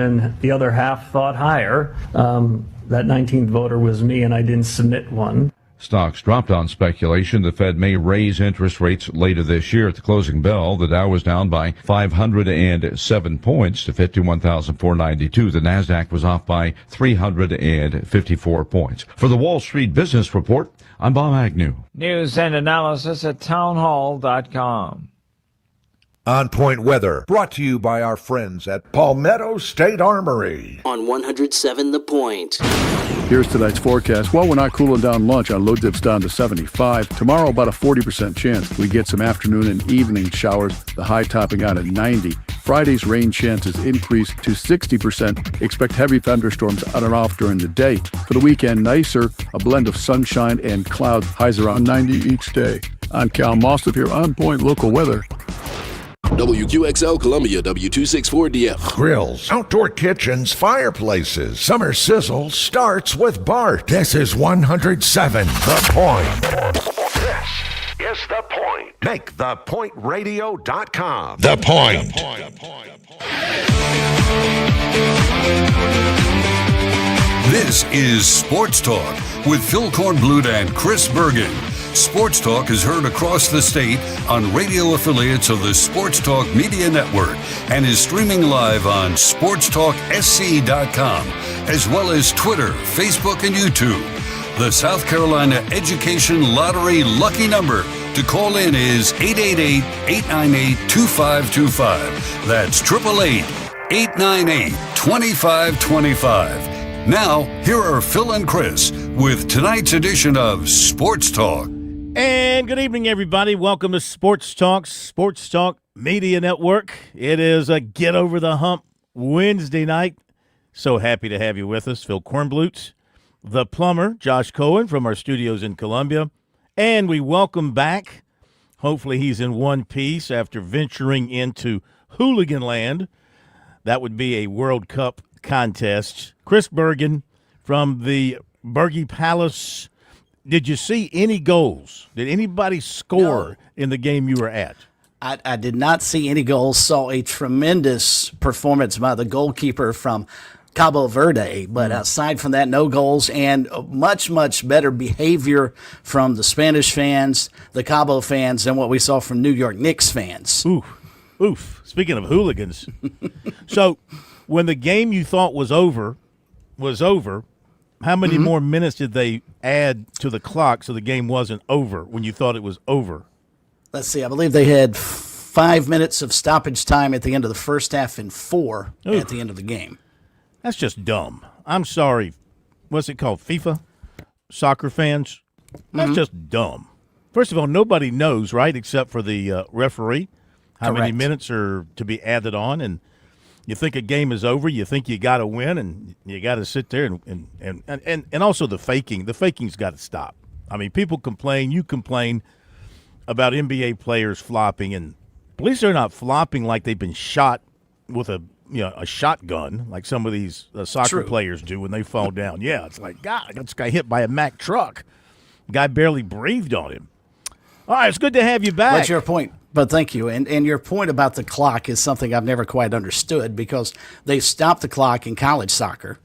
then the other half thought higher. That 19th voter was me, and I didn't submit one. Stocks dropped on speculation the Fed may raise interest rates later this year. At the closing bell, the Dow was down by 507 points to 51,492. The Nasdaq was off by 354 points. For the Wall Street Business Report, I'm Bob Agnew. News and analysis at townhall.com. On Point Weather, brought to you by our friends at Palmetto State Armory. On 107 The Point. Here's tonight's forecast. Well, we're not cooling down lunch. Our low dips down to 75. Tomorrow, about a 40% chance we get some afternoon and evening showers, the high topping out at 90. Friday's rain chances increase to 60%. Expect heavy thunderstorms on and off during the day. For the weekend, nicer, a blend of sunshine and clouds, highs around 90 each day. I'm Cal Moss with your On Point local weather. WQXL Columbia, W264DF. Grills, outdoor kitchens, fireplaces. Summer sizzle starts with Bart. This is 107 The Point. This is The Point. Make thepointradio.com. The Point. This is Sports Talk with Phil Kornblut and Chris Bergen. Sports Talk is heard across the state on radio affiliates of the Sports Talk Media Network and is streaming live on SportsTalkSC.com, as well as Twitter, Facebook, and YouTube. The South Carolina Education Lottery lucky number to call in is 888-898-2525. That's 888-898-2525. Now, here are Phil and Chris with tonight's edition of Sports Talk. And good evening, everybody. Welcome to Sports Talk Media Network. It is a Get Over the Hump Wednesday night. So happy to have you with us. Phil Kornblut, the plumber, Josh Cohen from our studios in Columbia. And we welcome back, hopefully he's in one piece after venturing into hooligan land. That would be a World Cup contest. Chris Bergen from the Bergie Palace. Did you see any goals? Did anybody score in the game you were at? I did not see any goals. Saw a tremendous performance by the goalkeeper from Cabo Verde. But aside from that, no goals, and much, much better behavior from the Spanish fans, the Cabo fans, than what we saw from New York Knicks fans. Oof. Speaking of hooligans. So when the game you thought was over, how many more minutes did they add to the clock so the game wasn't over when you thought it was over? Let's see. I believe they had 5 minutes of stoppage time at the end of the first half and 4 at the end of the game. That's just dumb. I'm sorry. What's it called? FIFA? Soccer fans? That's just dumb. First of all, nobody knows, right, except for the referee, how many minutes are to be added on, and you think a game is over, you think you got to win, and you got to sit there and also the faking. The faking's got to stop. I mean, people complain, you complain about NBA players flopping, and at least they're not flopping like they've been shot with a shotgun like some of these soccer players do when they fall down. Yeah, it's like, God, this guy hit by a Mack truck. The guy barely breathed on him. All right, it's good to have you back. That's your point. But thank you. And your point about the clock is something I've never quite understood, because they stop the clock in college soccer.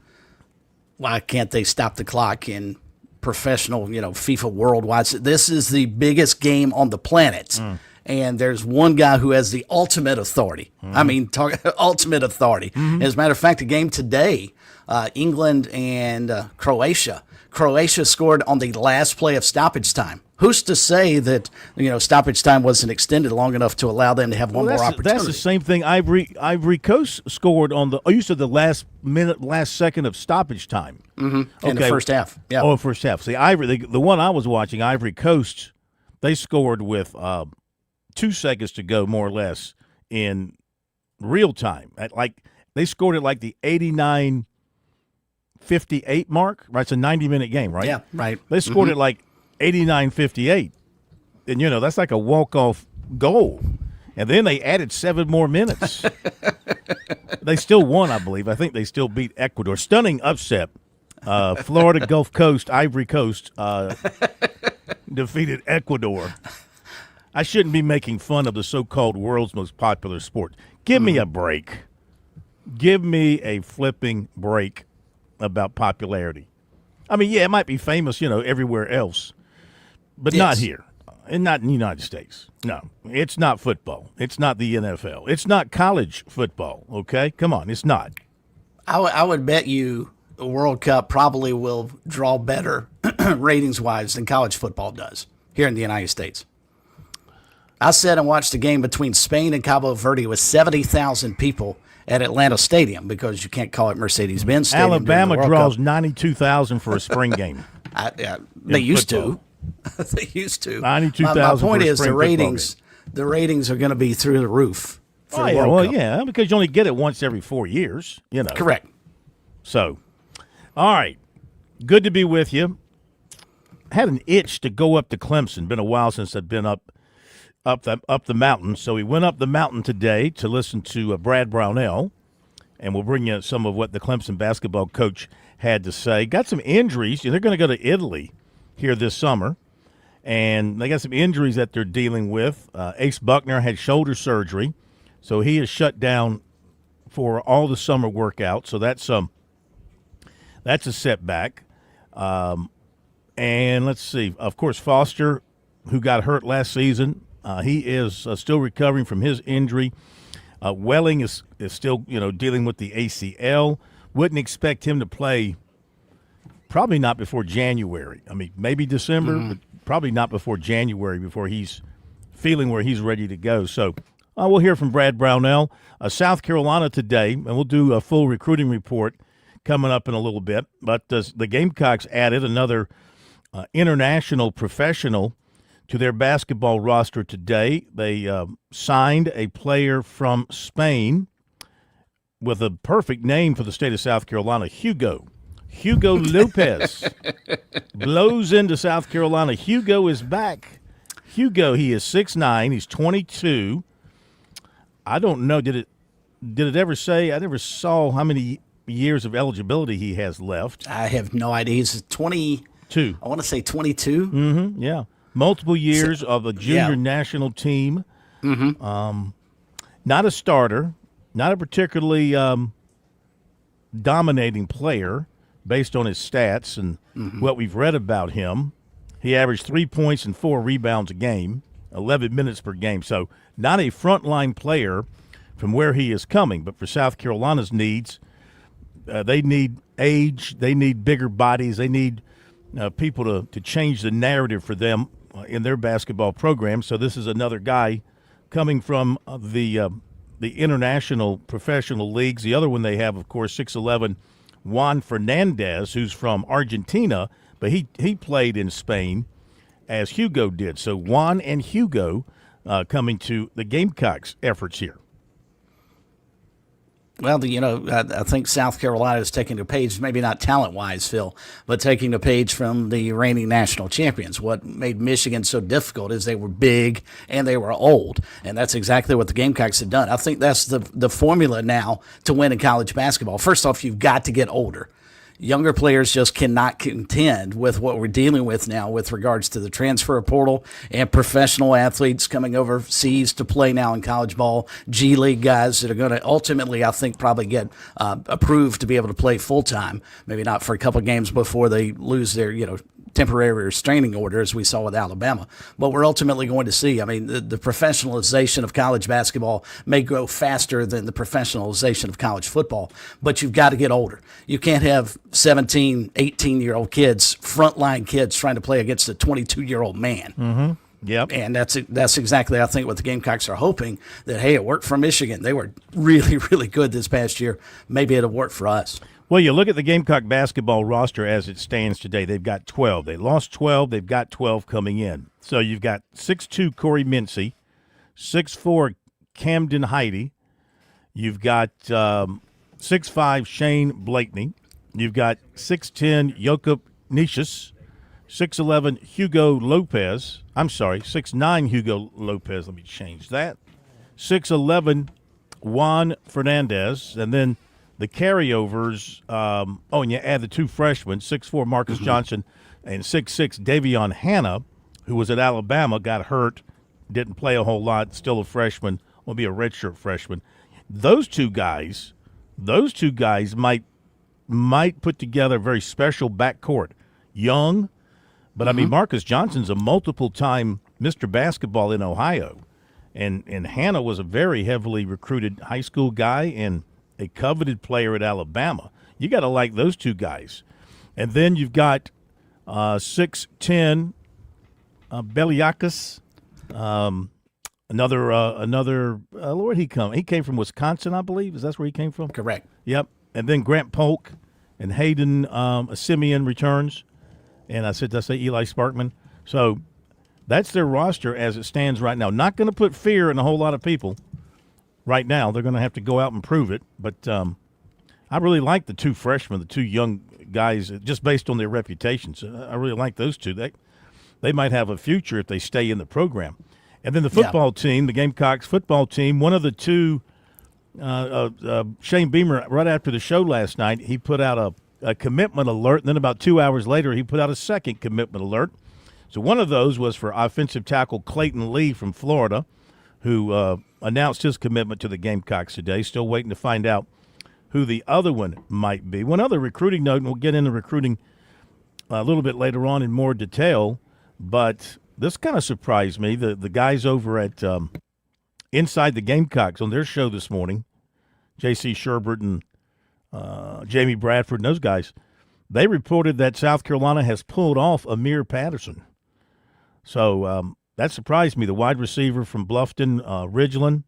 Why can't they stop the clock in professional, FIFA worldwide? This is the biggest game on the planet. And there's one guy who has the ultimate authority. I mean, ultimate authority. As a matter of fact, the game today, England and Croatia. Croatia scored on the last play of stoppage time. Who's to say that stoppage time wasn't extended long enough to allow them to have one more opportunity? That's the same thing. Ivory Coast scored on you said the last second of stoppage time. In the first half. Yeah. Oh, first half. See, the one I was watching, Ivory Coast, they scored with 2 seconds to go, more or less, in real time. They scored at like the 89-58 mark. Right, it's a 90-minute game, right? Yeah, right. They scored at like 89-58, and that's like a walk-off goal, and then they added 7 more minutes. They still won, I believe. I think they still beat Ecuador. Stunning upset. Florida Gulf Coast, Ivory Coast defeated Ecuador. I shouldn't be making fun of the so-called world's most popular sport. Give me a break. Give me a flipping break about popularity. I mean, yeah, it might be famous, everywhere else, but not here. And not in the United States. No, it's not football. It's not the NFL. It's not college football, okay? Come on, it's not. I would bet you the World Cup probably will draw better ratings-wise than college football does here in the United States. I sat and watched a game between Spain and Cabo Verde with 70,000 people at Atlanta Stadium, because you can't call it Mercedes-Benz Stadium. Alabama draws 92,000 for a spring game. They used to. They used to. 92,000. My point for a is spring the ratings are going to be through the roof. For the World Cup. Because you only get it once every 4 years. Correct. So, all right, good to be with you. Had an itch to go up to Clemson. Been a while since I've been up the mountain. So we went up the mountain today to listen to Brad Brownell, and we'll bring you some of what the Clemson basketball coach had to say. Got some injuries. They're going to go to Italy here this summer, and they got some injuries that they're dealing with. Ace Buckner had shoulder surgery, so he is shut down for all the summer workouts. So that's a setback. And let's see. Of course, Foster, who got hurt last season, he is still recovering from his injury. Welling is still dealing with the ACL. Wouldn't expect him to play. Probably not before January. I mean, maybe December, but probably not before January, before he's feeling where he's ready to go. So we'll hear from Brad Brownell. South Carolina today, and we'll do a full recruiting report coming up in a little bit. But the Gamecocks added another international professional to their basketball roster today. They signed a player from Spain with a perfect name for the state of South Carolina, Hugo Lopez blows into South Carolina. Hugo is back. Hugo, he is 6'9". He's 22. I don't know. Did it ever say? I never saw how many years of eligibility he has left. I have no idea. He's 22. I want to say 22. Mm-hmm. Yeah. Multiple years of a junior national team. Mm-hmm. Not a starter. Not a particularly dominating player. Based on his stats and what we've read about him, he averaged 3 points and 4 rebounds a game, 11 minutes per game. So not a frontline player from where he is coming, but for South Carolina's needs, they need age, they need bigger bodies, they need people to change the narrative for them in their basketball program. So this is another guy coming from the international professional leagues. The other one they have, of course, 6'11", Juan Fernandez, who's from Argentina, but he played in Spain as Hugo did. So Juan and Hugo coming to the Gamecocks' efforts here. Well, I think South Carolina is taking a page, maybe not talent-wise, Phil, but taking a page from the reigning national champions. What made Michigan so difficult is they were big and they were old, and that's exactly what the Gamecocks have done. I think that's the formula now to win in college basketball. First off, you've got to get older. Younger players just cannot contend with what we're dealing with now with regards to the transfer portal and professional athletes coming overseas to play now in college ball, G League guys that are going to ultimately, I think, probably get approved to be able to play full-time, maybe not for a couple of games before they lose their, temporary restraining order, as we saw with Alabama. But we're ultimately going to see, the professionalization of college basketball may go faster than the professionalization of college football, but you've got to get older. You can't have 17, 18-year-old kids, frontline kids, trying to play against a 22-year-old man. Mm-hmm. Yep. And that's exactly, I think, what the Gamecocks are hoping, that, hey, it worked for Michigan. They were really, really good this past year. Maybe it'll work for us. Well, you look at the Gamecock basketball roster as it stands today. They've got 12. They lost 12. They've got 12 coming in. So you've got 6'2" Corey Mincy, 6'4" Camden Heide. You've got 6'5" Shane Blakeney. You've got 6'10" Jakob Nicias, 6'11" Hugo Lopez. I'm sorry, 6'9" Hugo Lopez. Let me change that. 6'11" Juan Fernandez. And then the carryovers, and you add the two freshmen, 6'4" Marcus Johnson and 6'6" Davion Hanna, who was at Alabama, got hurt, didn't play a whole lot, still a freshman, will be a redshirt freshman. Those two guys those two guys might put together a very special backcourt. Young, but I mean, Marcus Johnson's a multiple-time Mr. Basketball in Ohio. And Hannah was a very heavily recruited high school guy and a coveted player at Alabama. You got to like those two guys. And then you've got 6'10", Beliakis, where'd he come? He came from Wisconsin, I believe. Is that where he came from? Correct. Yep. And then Grant Polk and Hayden Simeon returns. And did I say Eli Sparkman? So that's their roster as it stands right now. Not going to put fear in a whole lot of people right now. They're going to have to go out and prove it. But I really like the two freshmen, the two young guys, just based on their reputations. I really like those two. They might have a future if they stay in the program. And then the football team, the Gamecocks football team, one of the two, Shane Beamer, right after the show last night, he put out a commitment alert. And then about 2 hours later, he put out a second commitment alert. So one of those was for offensive tackle Clayton Lee from Florida, who announced his commitment to the Gamecocks today. Still waiting to find out who the other one might be. One other recruiting note, and we'll get into recruiting a little bit later on in more detail, but this kind of surprised me. The guys over at Inside the Gamecocks on their show this morning, J.C. Sherbert and Jamie Bradford and those guys, they reported that South Carolina has pulled off Amir Patterson. So that surprised me. The wide receiver from Bluffton, Ridgeland,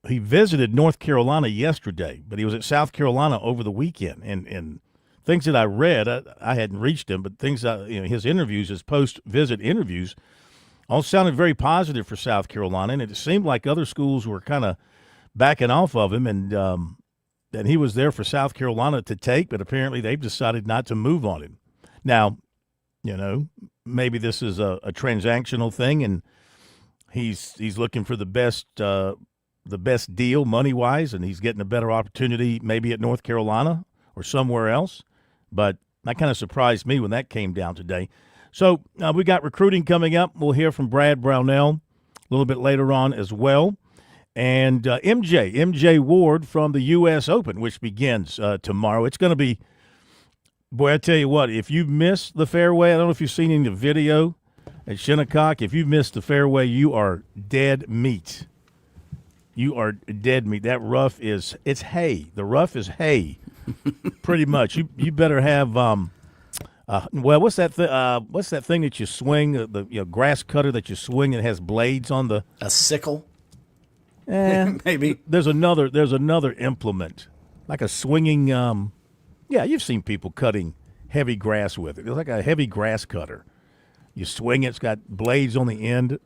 he visited North Carolina yesterday, but he was at South Carolina over the weekend. And things that I read, I hadn't reached him, but things his interviews, his post-visit interviews, all sounded very positive for South Carolina. And it seemed like other schools were kind of backing off of him, and he was there for South Carolina to take, but apparently they've decided not to move on him. Now, maybe this is a transactional thing, and he's looking for the best deal money-wise, and he's getting a better opportunity maybe at North Carolina or somewhere else. But that kind of surprised me when that came down today. So we got recruiting coming up. We'll hear from Brad Brownell a little bit later on as well. And MJ Ward from the U.S. Open, which begins tomorrow. It's going to be, boy, I tell you what, if you miss the fairway, I don't know if you've seen any of the video at Shinnecock. If you missed the fairway, you are dead meat. You are dead meat. That rough it's hay. The rough is hay, pretty much. You better have what's that thing that you swing, the grass cutter that you swing that has blades on the a sickle. Maybe there's another implement, like a swinging. You've seen people cutting heavy grass with it. It's like a heavy grass cutter. You swing it; it's got blades on the end.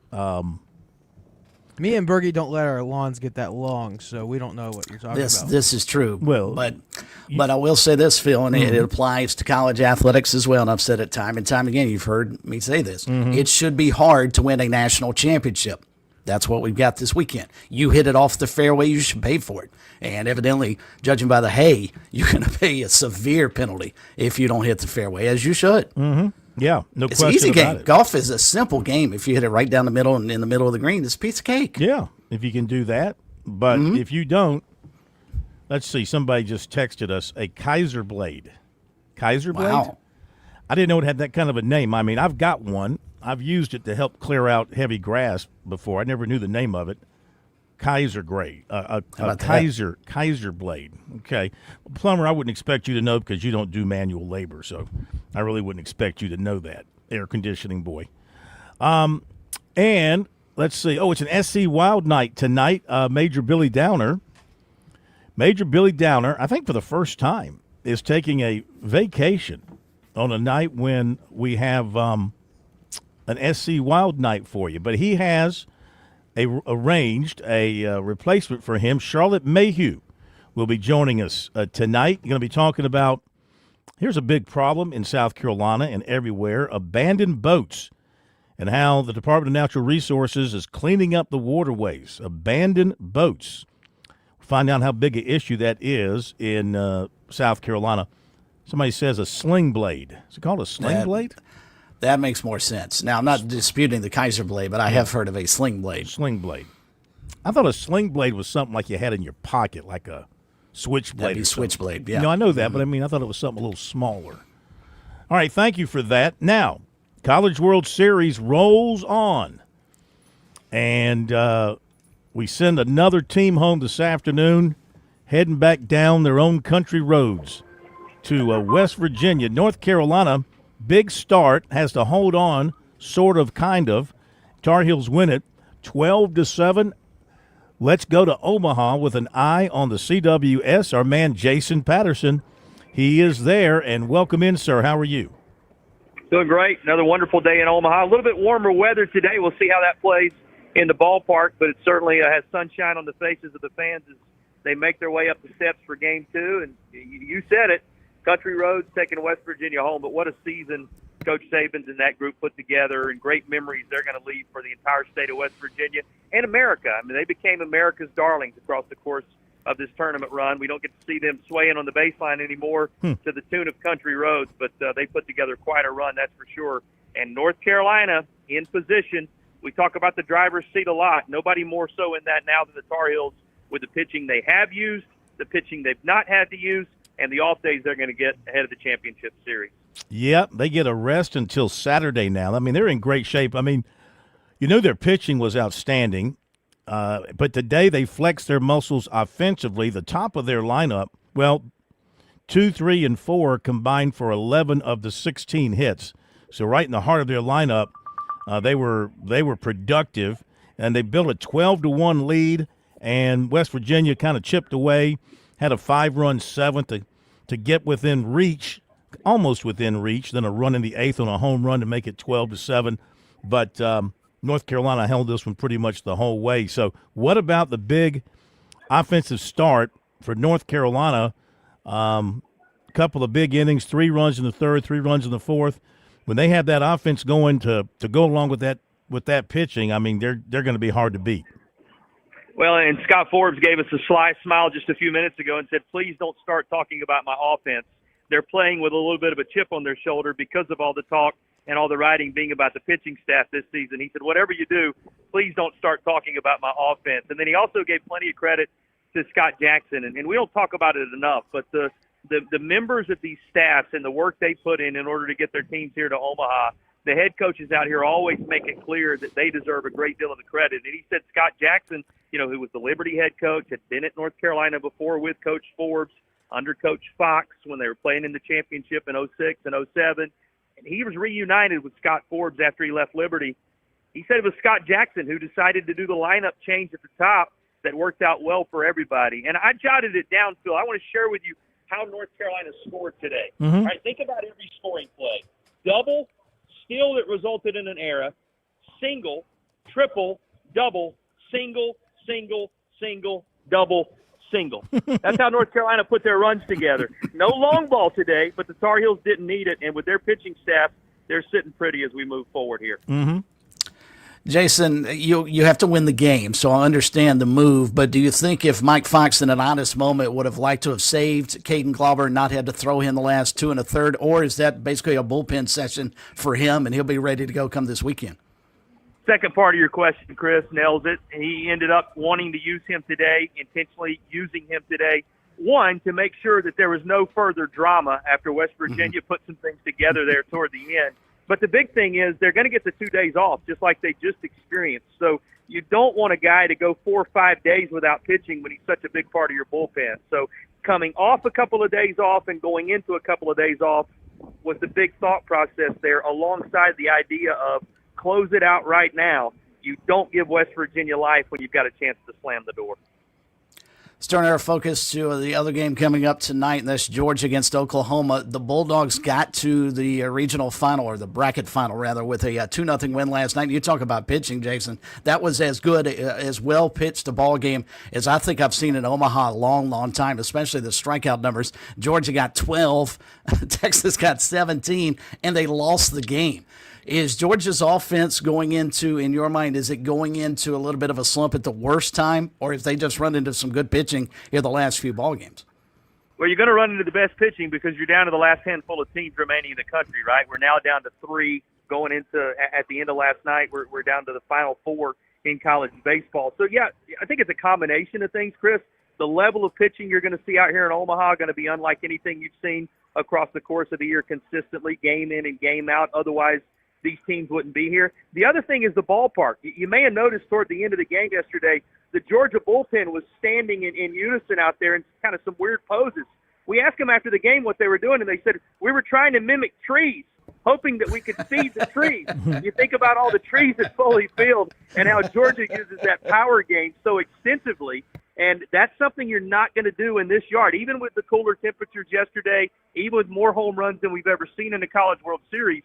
Me and Bergie don't let our lawns get that long, so we don't know what you're talking about. This is true. Well, but I will say this, Phil, and it applies to college athletics as well, and I've said it time and time again. You've heard me say this. It should be hard to win a national championship. That's what we've got this weekend. You hit it off the fairway, you should pay for it. And evidently, judging by the hay, you're going to pay a severe penalty if you don't hit the fairway, as you should. Mm-hmm. Yeah, no it's question an easy about game. it. Golf is a simple game. If you hit it right down the middle and in the middle of the green, it's a piece of cake. Yeah, if you can do that. But if you don't, let's see. Somebody just texted us a Kaiser blade. Kaiser blade? Wow. I didn't know it had that kind of a name. I mean, I've got one. I've used it to help clear out heavy grass before. I never knew the name of it. Kaiser grade, a Kaiser blade. Okay, plumber, I wouldn't expect you to know because you don't do manual labor, so I really wouldn't expect you to know that. Air conditioning boy. And let's see. Oh, it's an SC Wild Night tonight. Major Billy Downer, I think for the first time, is taking a vacation on a night when we have an SC Wild Night for you. But he has arranged a replacement for him. Charlotte Mayhew will be joining us tonight. You're going to be talking about, here's a big problem in South Carolina and everywhere, abandoned boats, and how the Department of Natural Resources is cleaning up the waterways. Abandoned boats. Find out how big an issue that is in South Carolina. Somebody says a sling blade. Is it called a sling blade? That makes more sense. Now, I'm not disputing the Kaiser blade, but I have heard of a sling blade. Sling blade. I thought a sling blade was something like you had in your pocket, like a Switchblade. That'd be or something. Switchblade, yeah. No, I know that, but I mean, I thought it was something a little smaller. All right, thank you for that. Now, College World Series rolls on, and we send another team home this afternoon, heading back down their own country roads to West Virginia. North Carolina, big start, has to hold on, sort of, kind of. Tar Heels win it 12-7. Let's go to Omaha with an eye on the CWS. Our man Jason Patterson, he is there, and welcome in, sir. How are you? Doing great. Another wonderful day in Omaha. A little bit warmer weather today. We'll see how that plays in the ballpark, but it certainly has sunshine on the faces of the fans as they make their way up the steps for Game 2. And you said it, Country Roads taking West Virginia home, but what a season Coach Saban's and that group put together, and great memories they're going to leave for the entire state of West Virginia and America. I mean, they became America's darlings across the course of this tournament run. We don't get to see them swaying on the baseline anymore to the tune of Country Roads, but they put together quite a run, that's for sure. And North Carolina in position. We talk about the driver's seat a lot. Nobody more so in that now than the Tar Heels with the pitching they have used, the pitching they've not had to use, and the off days they're going to get ahead of the championship series. Yep, they get a rest until Saturday now. I mean, they're in great shape. I mean, their pitching was outstanding, but today they flexed their muscles offensively. The top of their lineup, 2, 3, and 4 combined for 11 of the 16 hits. So right in the heart of their lineup, they were productive, and they built a 12-1 lead, and West Virginia kind of chipped away, had a 5-run seventh to get within reach, almost within reach, then a run in the eighth on a home run to make it 12-7. But North Carolina held this one pretty much the whole way. So what about the big offensive start for North Carolina? Couple of big innings, 3 runs in the third, 3 runs in the fourth. When they have that offense going to go along with that pitching, I mean, they're going to be hard to beat. Well, and Scott Forbes gave us a sly smile just a few minutes ago and said, please don't start talking about my offense. They're playing with a little bit of a chip on their shoulder because of all the talk and all the writing being about the pitching staff this season. He said, whatever you do, please don't start talking about my offense. And then he also gave plenty of credit to Scott Jackson. And we don't talk about it enough, but the members of these staffs and the work they put in order to get their teams here to Omaha, the head coaches out here always make it clear that they deserve a great deal of the credit. And he said Scott Jackson, who was the Liberty head coach, had been at North Carolina before with Coach Forbes, under Coach Fox when they were playing in the championship in 06 and 07. And he was reunited with Scott Forbes after he left Liberty. He said it was Scott Jackson who decided to do the lineup change at the top that worked out well for everybody. And I jotted it down, Phil. I want to share with you how North Carolina scored today. Mm-hmm. All right, think about every scoring play. Double, steal that resulted in an error, single, triple, double, single, single, single, double, single. That's how North Carolina put their runs together. No long ball today, but the Tar Heels didn't need it, and with their pitching staff, they're sitting pretty as we move forward here. Mm-hmm. Jason, you have to win the game, so I understand the move, but do you think if Mike Fox in an honest moment would have liked to have saved Caden Glauber and not had to throw him the last 2 1/3, or is that basically a bullpen session for him and he'll be ready to go come this weekend? Second part of your question, Chris, nails it. He ended up wanting to use him today, intentionally using him today. One, to make sure that there was no further drama after West Virginia put some things together there toward the end. But the big thing is they're going to get the 2 days off, just like they just experienced. So you don't want a guy to go 4 or 5 days without pitching when he's such a big part of your bullpen. So coming off a couple of days off and going into a couple of days off was the big thought process there, alongside the idea of close it out right now. You don't give West Virginia life when you've got a chance to slam the door. Let's turn our focus to the other game coming up tonight, and that's Georgia against Oklahoma. The Bulldogs got to the regional final, or the bracket final, rather, with a 2-0 win last night. You talk about pitching, Jason. That was as good, as well pitched a ball game as I think I've seen in Omaha a long, long time, especially the strikeout numbers. Georgia got 12, Texas got 17, and they lost the game. Is Georgia's offense going into, in your mind, is it going into a little bit of a slump at the worst time, or if they just run into some good pitching here the last few ball games? Well, you're going to run into the best pitching because you're down to the last handful of teams remaining in the country, right? We're now down to 3 going into, at the end of last night, we're down to the final 4 in college baseball. So, yeah, I think it's a combination of things, Chris. the level of pitching you're going to see out here in Omaha going to be unlike anything you've seen across the course of the year consistently, game in and game out. Otherwise, these teams wouldn't be here. The other thing is the ballpark. You may have noticed toward the end of the game yesterday, the Georgia bullpen was standing in unison out there in kind of some weird poses. We asked them after the game what they were doing, and they said, we were trying to mimic trees, hoping that we could see the trees. You think about all the trees at Foley Field and how Georgia uses that power game so extensively, and that's something you're not going to do in this yard. Even with the cooler temperatures yesterday, even with more home runs than we've ever seen in the College World Series,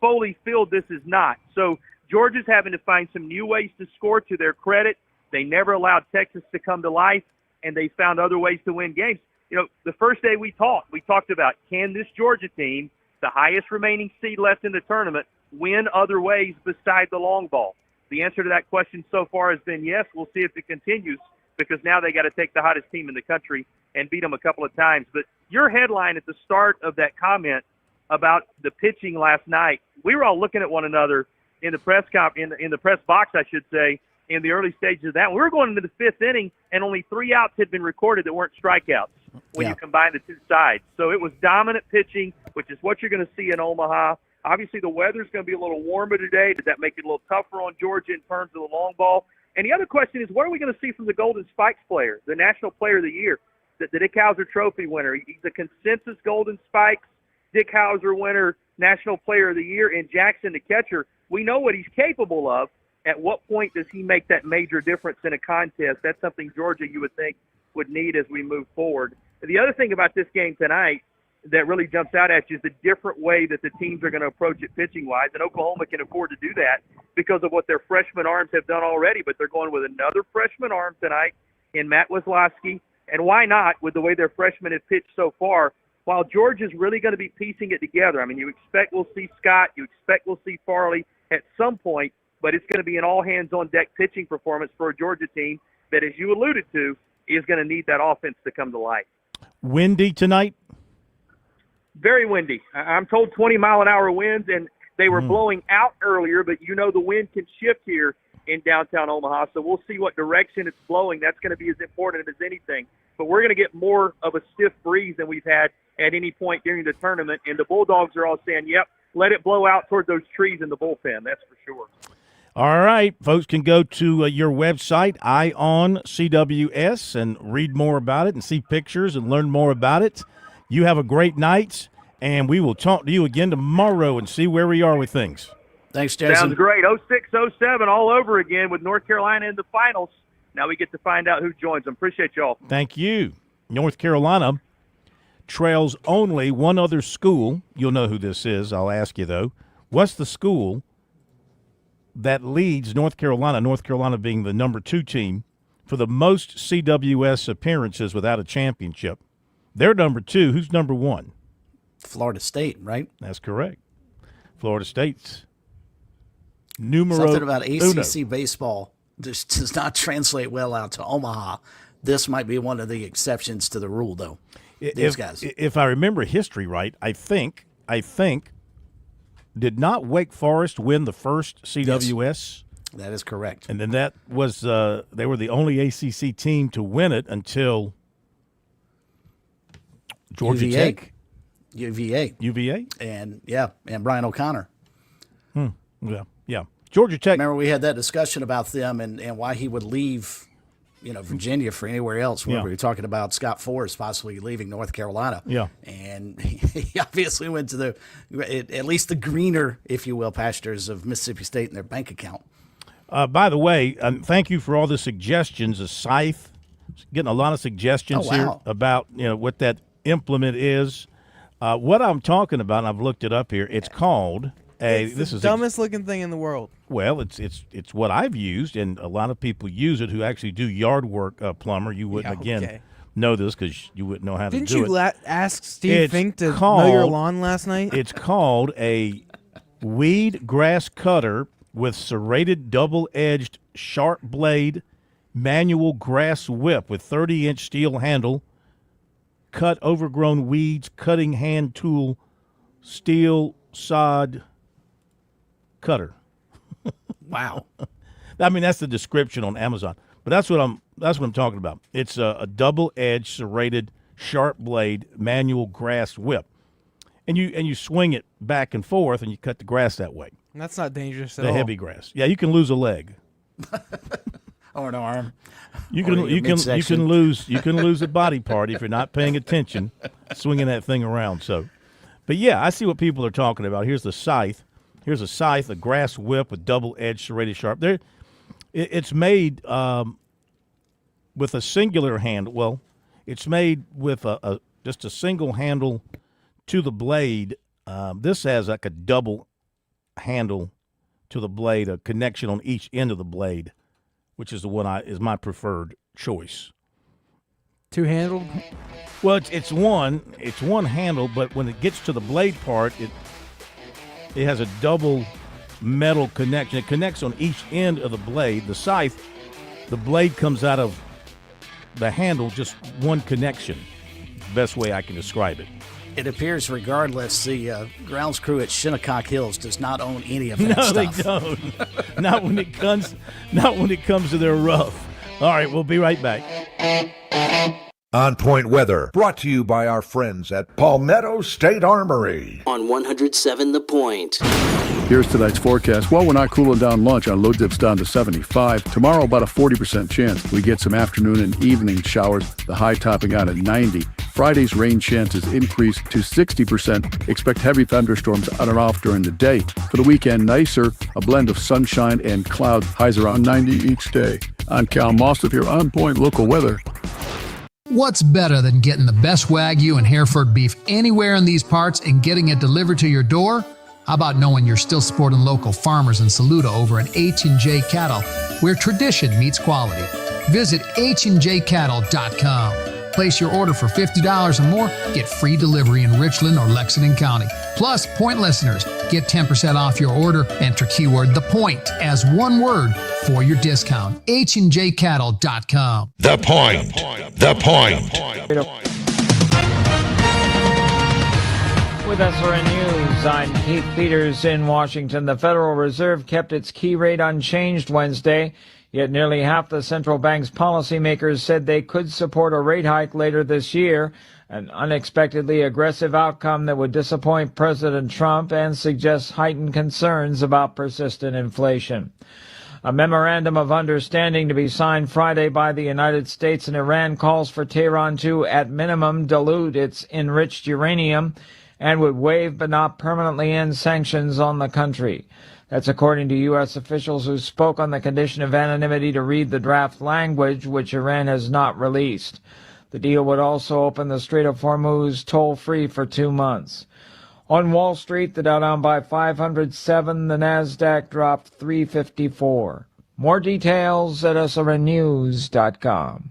Foley Field, this is not. So Georgia's having to find some new ways to score. To their credit, they never allowed Texas to come to life, and they found other ways to win games. You know, the first day we talked about, can this Georgia team, the highest remaining seed left in the tournament, win other ways beside the long ball? The answer to that question so far has been yes. We'll see if it continues, because now they got to take the hottest team in the country and beat them a couple of times. But your headline at the start of that comment about the pitching last night, we were all looking at one another in the press in the press box, I should say, in the early stages of that. We were going into the fifth inning, and only 3 outs had been recorded that weren't strikeouts when you combine the two sides. So it was dominant pitching, which is what you're going to see in Omaha. Obviously, the weather's going to be a little warmer today. Did that make it a little tougher on Georgia in terms of the long ball? And the other question is, what are we going to see from the Golden Spikes player, the National Player of the Year, the Dick Howser Trophy winner? He's a consensus Golden Spikes, Dick Howser winner, National Player of the Year, and Jackson, the catcher. We know what he's capable of. At what point does he make that major difference in a contest? That's something Georgia, you would think, would need as we move forward. The other thing about this game tonight that really jumps out at you is the different way that the teams are going to approach it pitching-wise. And Oklahoma can afford to do that because of what their freshman arms have done already. But they're going with another freshman arm tonight in Matt Wisłowski. And why not with the way their freshmen have pitched so far, while Georgia's really going to be piecing it together. I mean, you expect we'll see Scott. You expect we'll see Farley at some point. But it's going to be an all-hands-on-deck pitching performance for a Georgia team that, as you alluded to, is going to need that offense to come to life. Windy tonight? Very windy. I'm told 20-mile-an-hour winds, and they were blowing out earlier, but you know the wind can shift here in downtown Omaha, so we'll see what direction it's blowing. That's going to be as important as anything. But we're going to get more of a stiff breeze than we've had at any point during the tournament, and the Bulldogs are all saying, yep, let it blow out toward those trees in the bullpen, that's for sure. All right, folks can go to your website, ION CWS, and read more about it and see pictures and learn more about it. You have a great night, and we will talk to you again tomorrow and see where we are with things. Thanks, Jason. Sounds great. 06-07 all over again with North Carolina in the finals. Now we get to find out who joins them. Appreciate y'all. Thank you. North Carolina trails only one other school. You'll know who this is. I'll ask you, though. What's the school that leads North Carolina being the number 2 team, for the most CWS appearances without a championship? They're number 2. Who's number 1? Florida State, right? That's correct. Florida State's numero Something about ACC uno. baseball just does not translate well out to Omaha. This might be one of the exceptions to the rule, though. These guys. If I remember history right, I think did not Wake Forest win the first CWS? Yes, that is correct. And then that was they were the only ACC team to win it until Georgia Tech. UVA. And Brian O'Connor. Yeah. Georgia Tech. Remember, we had that discussion about them and why he would leave, Virginia for anywhere else. We were talking about Scott Forrest possibly leaving North Carolina. Yeah. And he obviously went to at least the greener, if you will, pastures of Mississippi State in their bank account. By the way, thank you for all the suggestions. A scythe, getting a lot of suggestions here about what that implement is. What I'm talking about, and I've looked it up here. It's called It's the dumbest looking thing in the world. Well, it's what I've used, and a lot of people use it who actually do yard work. Plumber, you wouldn't know this because you wouldn't know how to do it. Didn't you ask Steve Fink to mow your lawn last night? It's called a weed grass cutter with serrated double-edged sharp blade manual grass whip with 30-inch steel handle, cut overgrown weeds, cutting hand tool, steel sod cutter. Wow. I mean, that's the description on Amazon. But that's what I'm talking about. It's a double-edged, serrated, sharp blade manual grass whip, and you swing it back and forth, and you cut the grass that way. And that's not dangerous at all. The heavy grass. Yeah, you can lose a leg. Or an arm. You can lose a body part if you're not paying attention, swinging that thing around. So, but yeah, I see what people are talking about. Here's the scythe. Here's a scythe, a grass whip with double-edged, serrated, sharp. It's made with a singular handle. Well, it's made with just a single handle to the blade. This has like a double handle to the blade, a connection on each end of the blade, which is the one is my preferred choice. Two-handled? Well, it's one handle, but when it gets to the blade part, it has a double metal connection. It connects on each end of the blade. The scythe, the blade comes out of the handle, just one connection. Best way I can describe it. It appears, regardless, the grounds crew at Shinnecock Hills does not own any of that stuff. No, they don't. Not when it comes to their rough. All right, we'll be right back. On Point Weather, brought to you by our friends at Palmetto State Armory. On 107 The Point. Here's tonight's forecast. Well, we're not cooling down lunch. Our low dip's down to 75. Tomorrow, about a 40% chance. We get some afternoon and evening showers, the high topping out at 90. Friday's rain chances increase to 60%. Expect heavy thunderstorms on and off during the day. For the weekend, nicer, a blend of sunshine and clouds, highs around 90 each day. I'm Cal Moss with your On Point local weather. What's better than getting the best Wagyu and Hereford beef anywhere in these parts and getting it delivered to your door? How about knowing you're still supporting local farmers in Saluda over at H&J Cattle, where tradition meets quality? Visit HandJCattle.com. Place your order for $50 or more, get free delivery in Richland or Lexington County. Plus, Point listeners get 10% off your order. Enter keyword The Point as one word for your discount. HandJCattle.com. The Point. The Point. With SRN News, I'm Keith Peters in Washington. The Federal Reserve kept its key rate unchanged Wednesday, yet nearly half the central bank's policymakers said they could support a rate hike later this year, an unexpectedly aggressive outcome that would disappoint President Trump and suggest heightened concerns about persistent inflation. A memorandum of understanding to be signed Friday by the United States and Iran calls for Tehran to, at minimum, dilute its enriched uranium and would waive but not permanently end sanctions on the country. That's according to U.S. officials who spoke on the condition of anonymity to read the draft language, which Iran has not released. The deal would also open the Strait of Hormuz toll-free for 2 months. On Wall Street, the Dow down by 507, the Nasdaq dropped 354. More details at srnnews.com.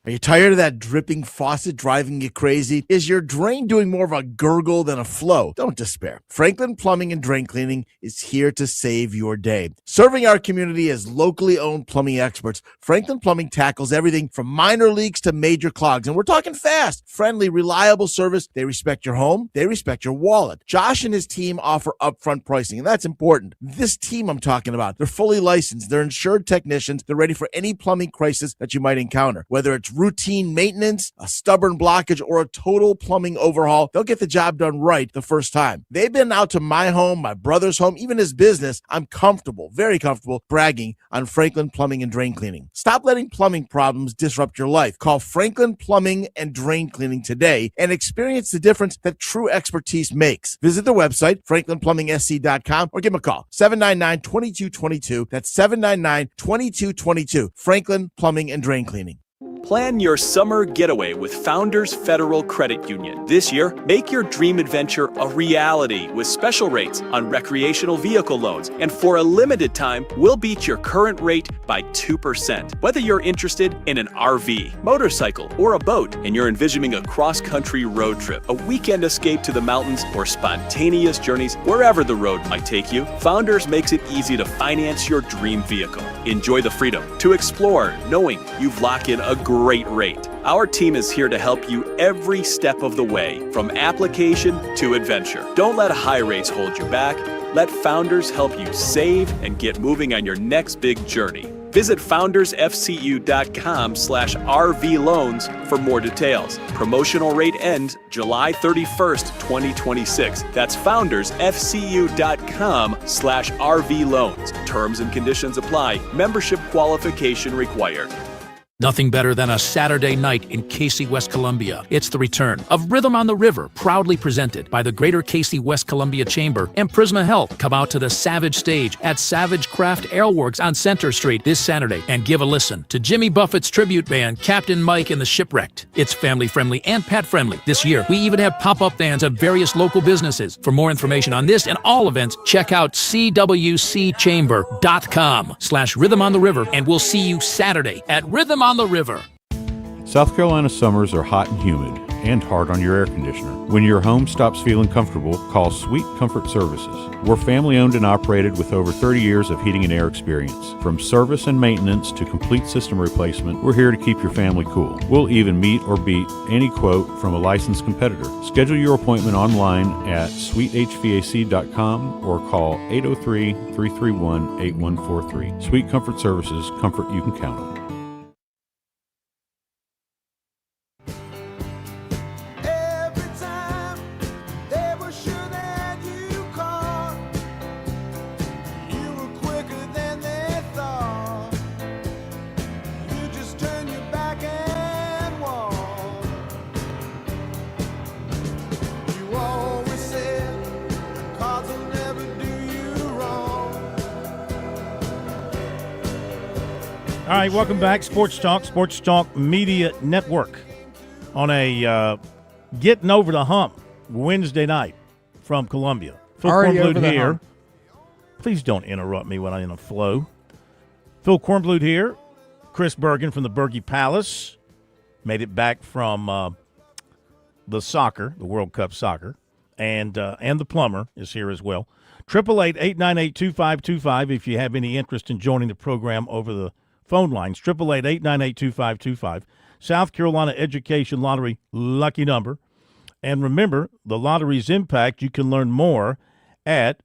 Are you tired of that dripping faucet driving you crazy? Is your drain doing more of a gurgle than a flow? Don't despair. Franklin Plumbing and Drain Cleaning is here to save your day. Serving our community as locally owned plumbing experts, Franklin Plumbing tackles everything from minor leaks to major clogs. And we're talking fast, friendly, reliable service. They respect your home. They respect your wallet. Josh and his team offer upfront pricing, and that's important. This team I'm talking about, they're fully licensed. They're insured technicians. They're ready for any plumbing crisis that you might encounter. Whether it's routine maintenance, a stubborn blockage, or a total plumbing overhaul, they'll get the job done right the first time. They've been out to my home, my brother's home, even his business. I'm comfortable, very comfortable, bragging on Franklin Plumbing and Drain Cleaning. Stop letting plumbing problems disrupt your life. Call Franklin Plumbing and Drain Cleaning today and experience the difference that true expertise makes. Visit their website, franklinplumbing.sc.com, or give them a call, 799-2222. That's 799-2222. Franklin Plumbing and Drain Cleaning. Plan your summer getaway with Founders Federal Credit Union. This year, make your dream adventure a reality with special rates on recreational vehicle loans. And for a limited time, we'll beat your current rate by 2%. Whether you're interested in an RV, motorcycle, or a boat, and you're envisioning a cross-country road trip, a weekend escape to the mountains, or spontaneous journeys wherever the road might take you, Founders makes it easy to finance your dream vehicle. Enjoy the freedom to explore, knowing you've locked in a great rate. Our team is here to help you every step of the way, from application to adventure. Don't let high rates hold you back. Let Founders help you save and get moving on your next big journey. Visit foundersfcu.com/RV loans for more details. Promotional rate ends July 31st, 2026. That's foundersfcu.com/RV loans. Terms and conditions apply. Membership qualification required. Nothing better than a Saturday night in Casey, West Columbia. It's the return of Rhythm on the River, proudly presented by the Greater Casey West Columbia Chamber and Prisma Health. Come out to the Savage Stage at Savage Craft Aleworks on Center Street this Saturday and give a listen to Jimmy Buffett's tribute band, Captain Mike and the Shipwrecked. It's family-friendly and pet-friendly. This year, we even have pop-up vans of various local businesses. For more information on this and all events, check out cwcchamber.com/Rhythm on the River, and we'll see you Saturday at Rhythm on the River. South Carolina summers are hot and humid and hard on your air conditioner. When your home stops feeling comfortable, call Sweet Comfort Services. We're family owned and operated with over 30 years of heating and air experience. From service and maintenance to complete system replacement, we're here to keep your family cool. We'll even meet or beat any quote from a licensed competitor. Schedule your appointment online at sweethvac.com or call 803-331-8143. Sweet Comfort Services, comfort you can count on. All right, welcome back. Sports Talk Media Network on a getting over the hump Wednesday night from Columbia. Phil Kornblut here. Please don't interrupt me when I'm in a flow. Phil Kornblut here. Chris Bergen from the Bergie Palace. Made it back from the soccer, the World Cup soccer. And the plumber is here as well. 888-898-2525 if you have any interest in joining the program over the phone lines. 888-898-2525. South Carolina Education Lottery lucky number. And remember, the lottery's impact, you can learn more at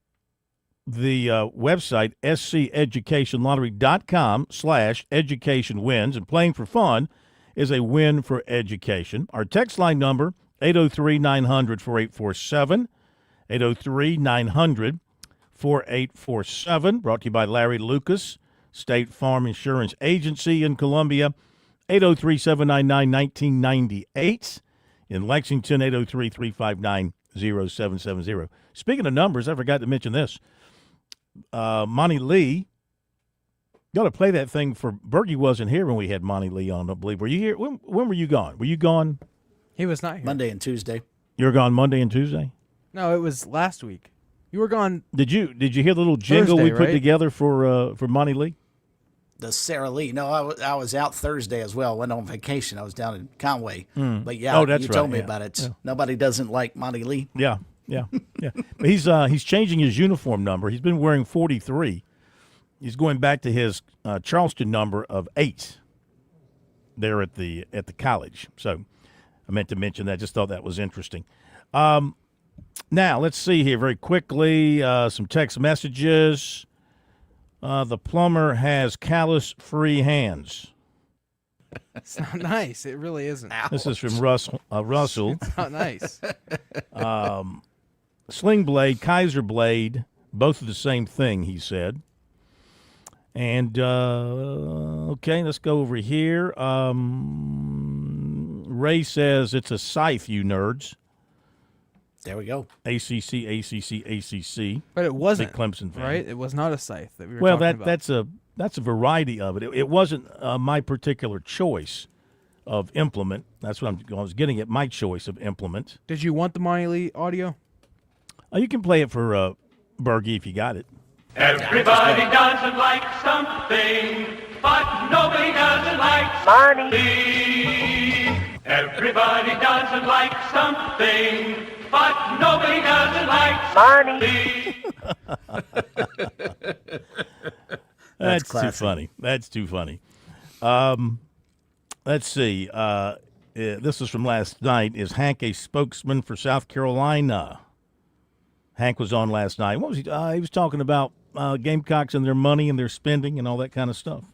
the website sceducationlottery.com/education wins. And playing for fun is a win for education. Our text line number, 803-900-4847. 803-900-4847. Brought to you by Larry Lucas, State Farm Insurance Agency in Columbia. 803-799-1998. In Lexington, 803-359-0770. Speaking of numbers, I forgot to mention this. Monty Lee, got to play that thing for Bergie. Wasn't here when we had Monty Lee on, I believe. Were you here? When were you gone? Were you gone? He was not here. Monday and Tuesday. You were gone Monday and Tuesday? No, it was last week. You were gone. Did you hear the little jingle Thursday, we put right? together for Monty Lee? The Sarah Lee. No, I was out Thursday as well. Went on vacation. I was down in Conway. But yeah, Oh, that's you told right, me yeah. about it. Yeah. Nobody doesn't like Monty Lee. Yeah. But he's changing his uniform number. He's been wearing 43. He's going back to his Charleston number of 8 there at the college. So I meant to mention that. Just thought that was interesting. Now, let's see here very quickly. Some text messages. The plumber has callus-free hands. It's not nice. It really isn't. This is from Russell. It's not nice. Sling blade, Kaiser blade, both are the same thing, he said. And, okay, let's go over here. Ray says it's a scythe, you nerds. There we go. ACC. But it wasn't, Big Clemson fan. right? It was not a scythe that we were talking about. That's a variety of it. It wasn't my particular choice of implement. That's what I was getting at, my choice of implement. Did you want the Monty Lee audio? You can play it for Bergie if you got it. Everybody doesn't like something, but nobody doesn't like money. Everybody doesn't like something, but nobody doesn't like money. That's too classic. funny. That's too funny. Let's see. This is from last night. Is Hank a spokesman for South Carolina? Hank was on last night. What was he? He was talking about Gamecocks and their money and their spending and all that kind of stuff,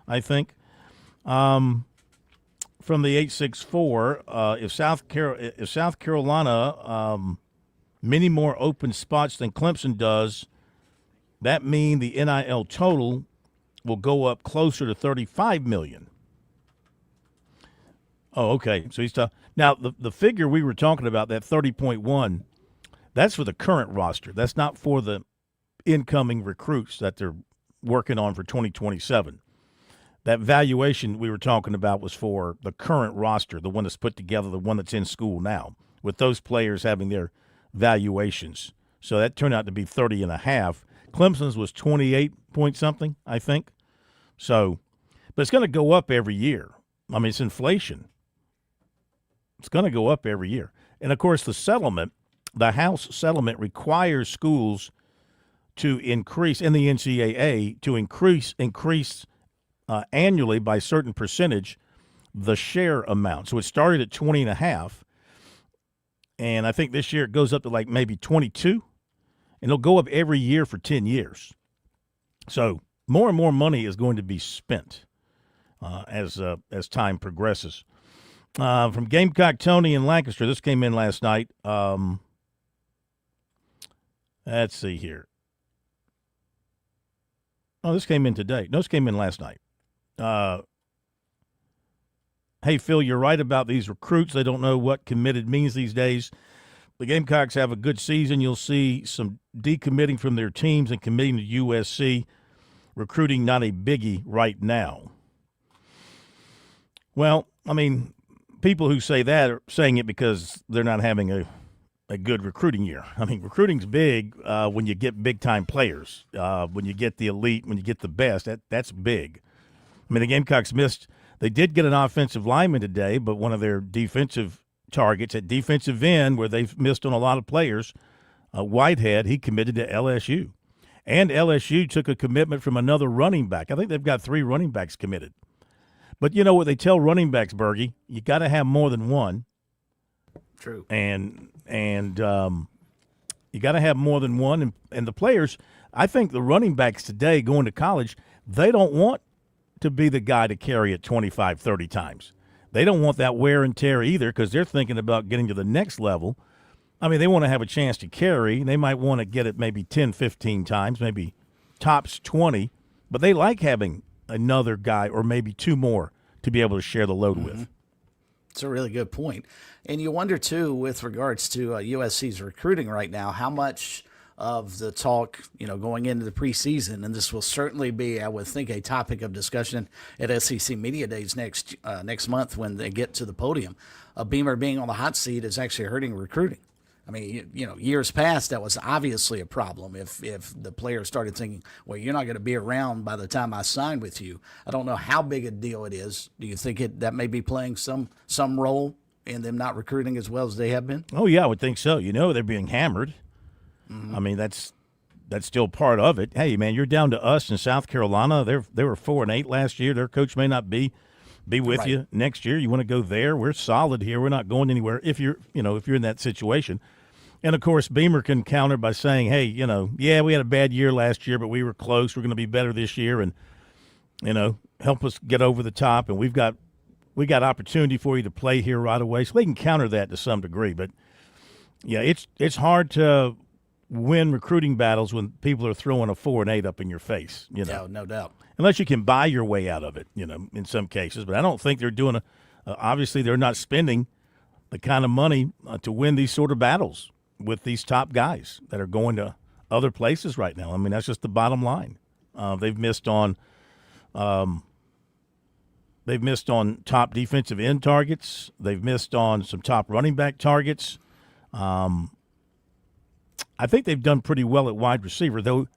I think. From the 864, if South Carolina many more open spots than Clemson does, that mean the NIL total will go up closer to $35 million. Oh, okay. So he's now the figure we were talking about, that 30.1, that's for the current roster. That's not for the incoming recruits that they're working on for 2027. That valuation we were talking about was for the current roster, the one that's put together, the one that's in school now, with those players having their valuations. So that turned out to be 30.5. Clemson's was 28 point something, I think. So, but it's going to go up every year. I mean, it's inflation. It's going to go up every year. And, of course, the House settlement requires schools to increase, in the NCAA, to increase annually by a certain percentage the share amount. So it started at 20.5, and I think this year it goes up to like maybe 22, and it'll go up every year for 10 years. So more and more money is going to be spent as time progresses. From Gamecock Tony in Lancaster, this came in last night. Let's see here. Oh, this came in today. No, this came in last night. Hey, Phil, you're right about these recruits. They don't know what committed means these days. The Gamecocks have a good season. You'll see some decommitting from their teams and committing to USC. Recruiting not a biggie right now. Well, I mean, people who say that are saying it because they're not having a good recruiting year. I mean, recruiting's big when you get big-time players, when you get the elite, when you get the best. That's big. I mean, the Gamecocks missed – they did get an offensive lineman today, but one of their defensive targets at defensive end, where they've missed on a lot of players, Whitehead, he committed to LSU. And LSU took a commitment from another running back. I think they've got 3 running backs committed. But you know what they tell running backs, Bergie? You got to have more than one. True. And you got to have more than one. And the players, I think the running backs today going to college, they don't want to be the guy to carry it 25, 30 times. They don't want that wear and tear either, because they're thinking about getting to the next level. I mean, they want to have a chance to carry. They might want to get it maybe 10, 15 times, maybe tops 20. But they like having another guy or maybe 2 more to be able to share the load with. It's a really good point. And you wonder, too, with regards to USC's recruiting right now, how much of the talk, going into the preseason, and this will certainly be, I would think, a topic of discussion at SEC Media Days next month when they get to the podium. Beamer being on the hot seat is actually hurting recruiting. I mean, years past, that was obviously a problem. If the players started thinking, well, you're not going to be around by the time I sign with you. I don't know how big a deal it is. Do you think that may be playing some role in them not recruiting as well as they have been? Oh, yeah, I would think so. They're being hammered. I mean, that's still part of it. Hey, man, you're down to us in South Carolina. They were 4-8 last year. Their coach may not be with you next year. You want to go there? We're solid here. We're not going anywhere. If you're in that situation, and of course, Beamer can counter by saying, "Hey, yeah, we had a bad year last year, but we were close. We're going to be better this year, and help us get over the top. And we got opportunity for you to play here right away." So they can counter that to some degree. But yeah, it's hard to win recruiting battles when people are throwing a 4-8 up in your face. No doubt. Unless you can buy your way out of it, in some cases. But I don't think they're doing obviously they're not spending the kind of money to win these sort of battles with these top guys that are going to other places right now. I mean, that's just the bottom line. They've missed on top defensive end targets. They've missed on some top running back targets. I think they've done pretty well at wide receiver, though.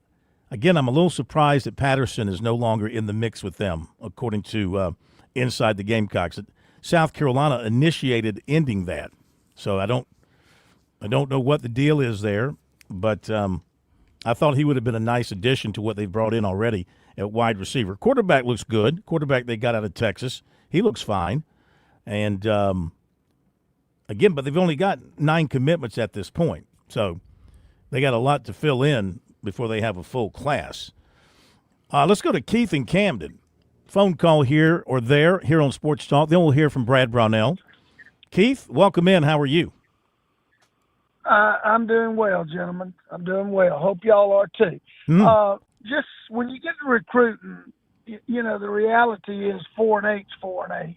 Again, I'm a little surprised that Patterson is no longer in the mix with them, according to Inside the Gamecocks. South Carolina initiated ending that, so I don't know what the deal is there, but I thought he would have been a nice addition to what they've brought in already at wide receiver. Quarterback looks good. Quarterback they got out of Texas. He looks fine. And, again, but they've only got 9 commitments at this point. So they got a lot to fill in before they have a full class. Let's go to Keith in Camden. Phone call here or there here on Sports Talk. Then we'll hear from Brad Brownell. Keith, welcome in. How are you? I'm doing well, gentlemen. I'm doing well. Hope y'all are too. Just when you get to recruiting, you know, the reality is 4-and-8's 4-and-8.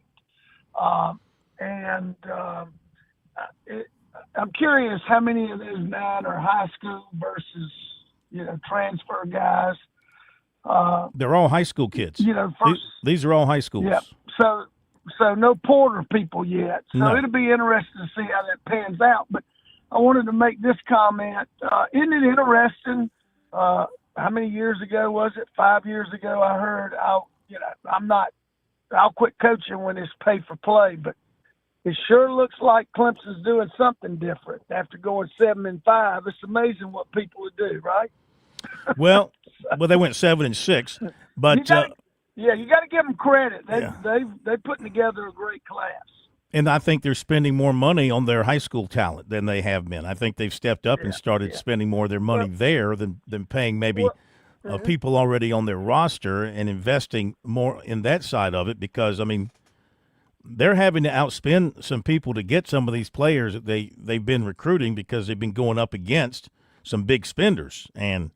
I'm curious how many of those 9 are high school versus, you know, transfer guys. They're all high school kids. You know, these are all high schools. Yeah. So no Porter people yet. So No. it'll be interesting to see how that pans out. But I wanted to make this comment. Isn't it interesting? How many years ago was it? 5 years ago, I heard I'll quit coaching when it's pay for play. But it sure looks like Clemson's doing something different after going 7-5. It's amazing what people would do, right? Well, they went 7-6, but you got to give them credit. They're putting together a great class. and I think they're spending more money on their high school talent than they have been. I think they've stepped up and started spending more of their money there than paying maybe people already on their roster and investing more in that side of it because, I mean, they're having to outspend some people to get some of these players that they've been recruiting because they've been going up against some big spenders. And,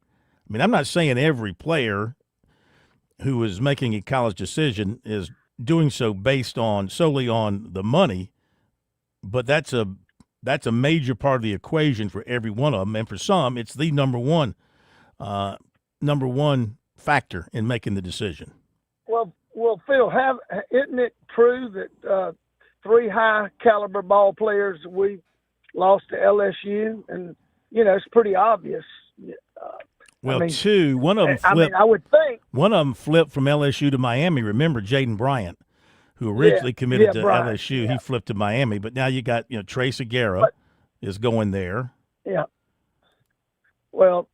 I mean, I'm not saying every player who is making a college decision is doing so based on solely on the money, but that's a major part of the equation for every one of them, and for some, it's the number one factor in making the decision. Well, Phil, isn't it true that 3 high caliber ball players we lost to LSU, and you know it's pretty obvious. Well, I mean, 2. One of them flipped. I mean, I would think one of them flipped from LSU to Miami. Remember Jaden Bryant, who originally committed to Bryant, LSU. He flipped to Miami, but now you got Trey Segura is going there. Yeah. Well,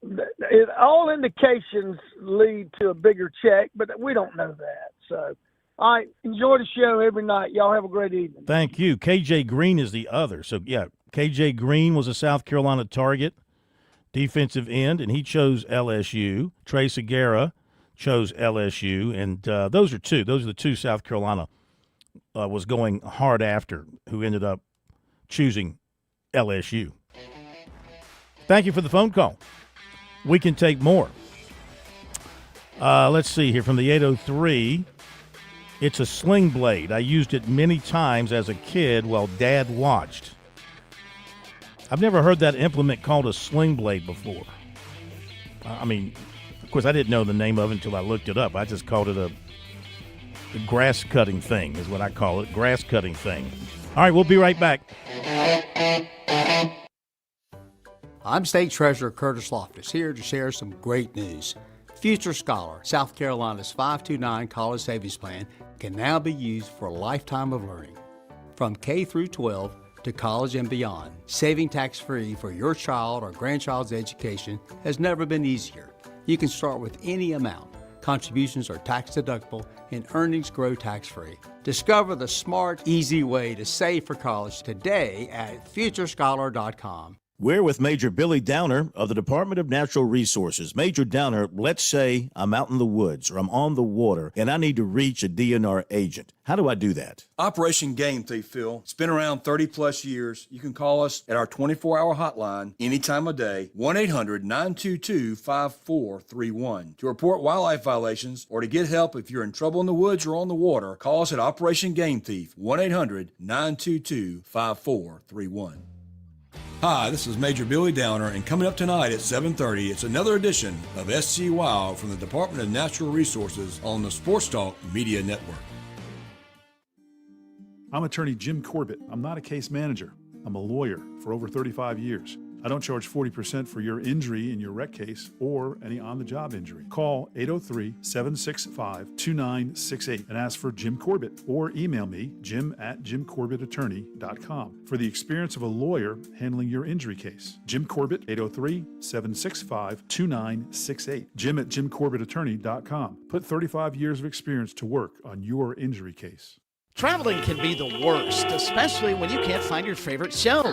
all indications lead to a bigger check, but we don't know that. So, all right, enjoy the show every night. Y'all have a great evening. Thank you. KJ Green is the other. So, yeah, KJ Green was a South Carolina target, defensive end, and he chose LSU. Trey Segura chose LSU, and those are 2. Those are the 2 South Carolina was going hard after, who ended up choosing LSU. Thank you for the phone call. We can take more. Let's see here from the 803. It's a sling blade. I used it many times as a kid while Dad watched. I've never heard that implement called a sling blade before. I mean, of course, I didn't know the name of it until I looked it up. I just called it a grass cutting thing is what I call it, grass cutting thing. All right, we'll be right back. I'm State Treasurer Curtis Loftus, here to share some great news. Future Scholar, South Carolina's 529 college savings plan, can now be used for a lifetime of learning. From K through 12 to college and beyond, saving tax-free for your child or grandchild's education has never been easier. You can start with any amount. Contributions are tax-deductible and earnings grow tax-free. Discover the smart, easy way to save for college today at futurescholar.com. We're with Major Billy Downer of the Department of Natural Resources. Major Downer, let's say I'm out in the woods or I'm on the water and I need to reach a DNR agent. How do I do that? Operation Game Thief, Phil. It's been around 30-plus years. You can call us at our 24-hour hotline any time of day, 1-800-922-5431. To report wildlife violations or to get help if you're in trouble in the woods or on the water, call us at Operation Game Thief, 1-800-922-5431. Hi, this is Major Billy Downer, and coming up tonight at 7:30, it's another edition of SC Wild from the Department of Natural Resources on the Sports Talk Media Network. I'm attorney Jim Corbett. I'm not a case manager. I'm a lawyer for over 35 years. I don't charge 40% for your injury in your wreck case or any on-the-job injury. Call 803-765-2968 and ask for Jim Corbett or email me, jim@jimcorbettattorney.com, for the experience of a lawyer handling your injury case. Jim Corbett, 803-765-2968. Jim@jimcorbettattorney.com. Put 35 years of experience to work on your injury case. Traveling can be the worst, especially when you can't find your favorite show.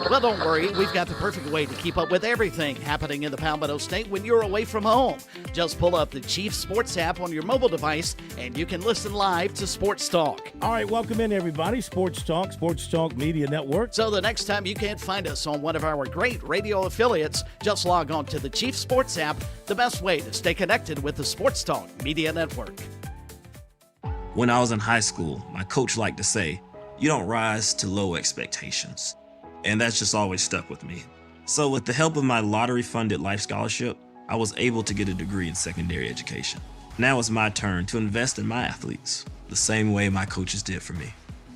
Well, don't worry. We've got the perfect way to keep up with everything happening in the Palmetto State when you're away from home. Just pull up the Chief Sports app on your mobile device, and you can listen live to Sports Talk. All right, welcome in, everybody. Sports Talk Media Network. So the next time you can't find us on one of our great radio affiliates, just log on to the Chief Sports app, the best way to stay connected with the Sports Talk Media Network. When I was in high school, my coach liked to say, "You don't rise to low expectations." And that's just always stuck with me. So with the help of my lottery-funded life scholarship, I was able to get a degree in secondary education. Now it's my turn to invest in my athletes, the same way my coaches did for me.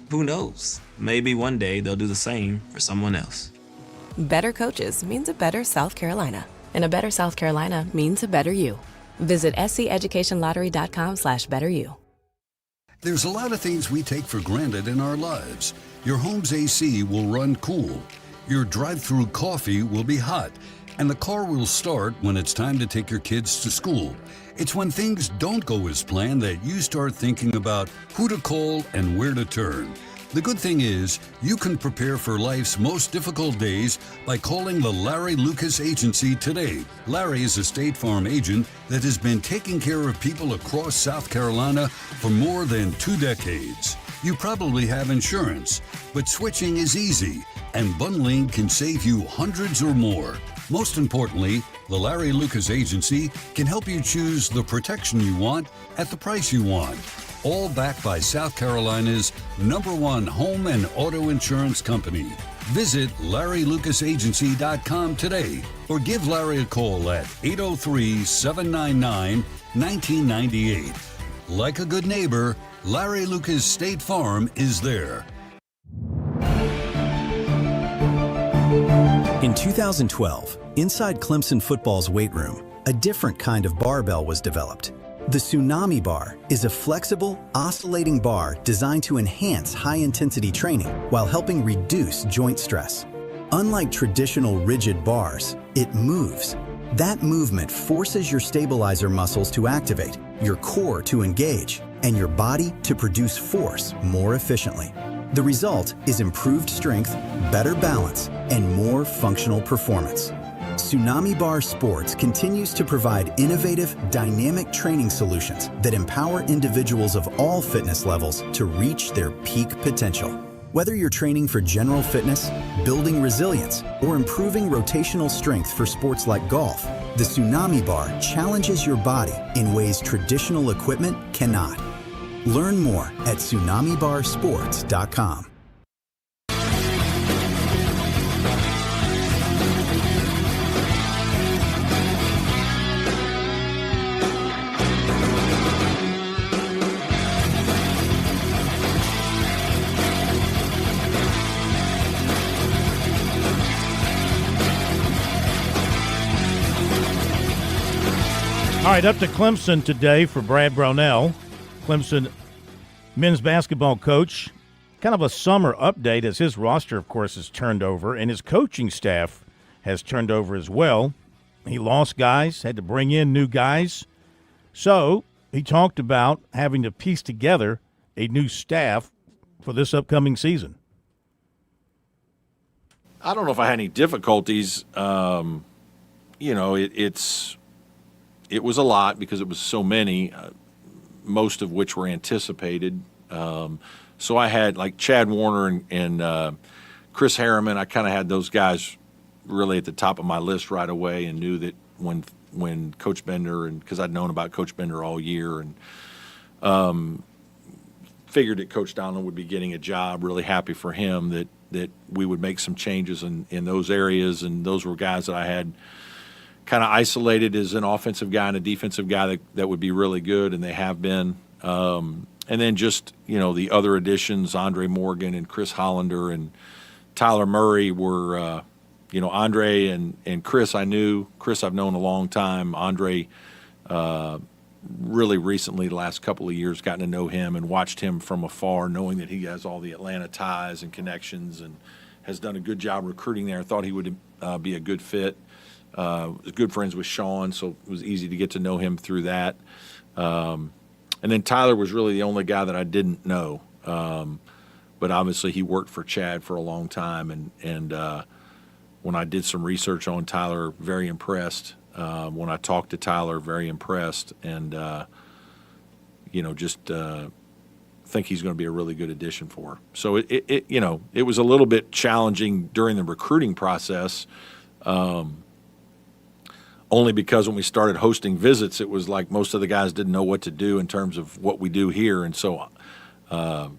Who knows? Maybe one day they'll do the same for someone else. Better coaches means a better South Carolina. And a better South Carolina means a better you. Visit SCEducationLottery.com/betteryou. There's a lot of things we take for granted in our lives. Your home's AC will run cool. Your drive-through coffee will be hot. And the car will start when it's time to take your kids to school. It's when things don't go as planned that you start thinking about who to call and where to turn. The good thing is, you can prepare for life's most difficult days by calling the Larry Lucas Agency today. Larry is a State Farm agent that has been taking care of people across South Carolina for more than 2 decades. You probably have insurance, but switching is easy, and bundling can save you hundreds or more. Most importantly, the Larry Lucas Agency can help you choose the protection you want at the price you want. All backed by South Carolina's #1 home and auto insurance company. Visit LarryLucasAgency.com today or give Larry a call at 803-799-1998. Like a good neighbor, Larry Lucas State Farm is there. In 2012, inside Clemson football's weight room, a different kind of barbell was developed. The Tsunami Bar is a flexible, oscillating bar designed to enhance high-intensity training while helping reduce joint stress. Unlike traditional rigid bars, it moves. That movement forces your stabilizer muscles to activate, your core to engage, and your body to produce force more efficiently. The result is improved strength, better balance, and more functional performance. Tsunami Bar Sports continues to provide innovative, dynamic training solutions that empower individuals of all fitness levels to reach their peak potential. Whether you're training for general fitness, building resilience, or improving rotational strength for sports like golf, the Tsunami Bar challenges your body in ways traditional equipment cannot. Learn more at TsunamiBarSports.com. All right, up to Clemson today for Brad Brownell, Clemson men's basketball coach. Kind of a summer update as his roster, of course, has turned over, and his coaching staff has turned over as well. He lost guys, had to bring in new guys. So he talked about having to piece together a new staff for this upcoming season. I don't know if I had any difficulties. It was a lot because it was so many, most of which were anticipated. So I had like Chad Warner and Chris Harriman. I kind of had those guys really at the top of my list right away, and knew that when Coach Bender, and because I'd known about Coach Bender all year, and figured that Coach Donald would be getting a job. Really happy for him that we would make some changes in those areas, and those were guys that I had kind of isolated as an offensive guy and a defensive guy that would be really good, and they have been. And then just, the other additions, Andre Morgan and Chris Hollander and Tyler Murray were, Andre and Chris I knew. Chris I've known a long time. Andre really recently, the last couple of years, gotten to know him and watched him from afar, knowing that he has all the Atlanta ties and connections and has done a good job recruiting there. I thought he would be a good fit. Was good friends with Sean, so it was easy to get to know him through that. And then Tyler was really the only guy that I didn't know. But obviously he worked for Chad for a long time. And when I did some research on Tyler, very impressed. When I talked to Tyler, very impressed. And, just think he's going to be a really good addition for her. So it was a little bit challenging during the recruiting process. Only because when we started hosting visits, it was like most of the guys didn't know what to do in terms of what we do here. And so I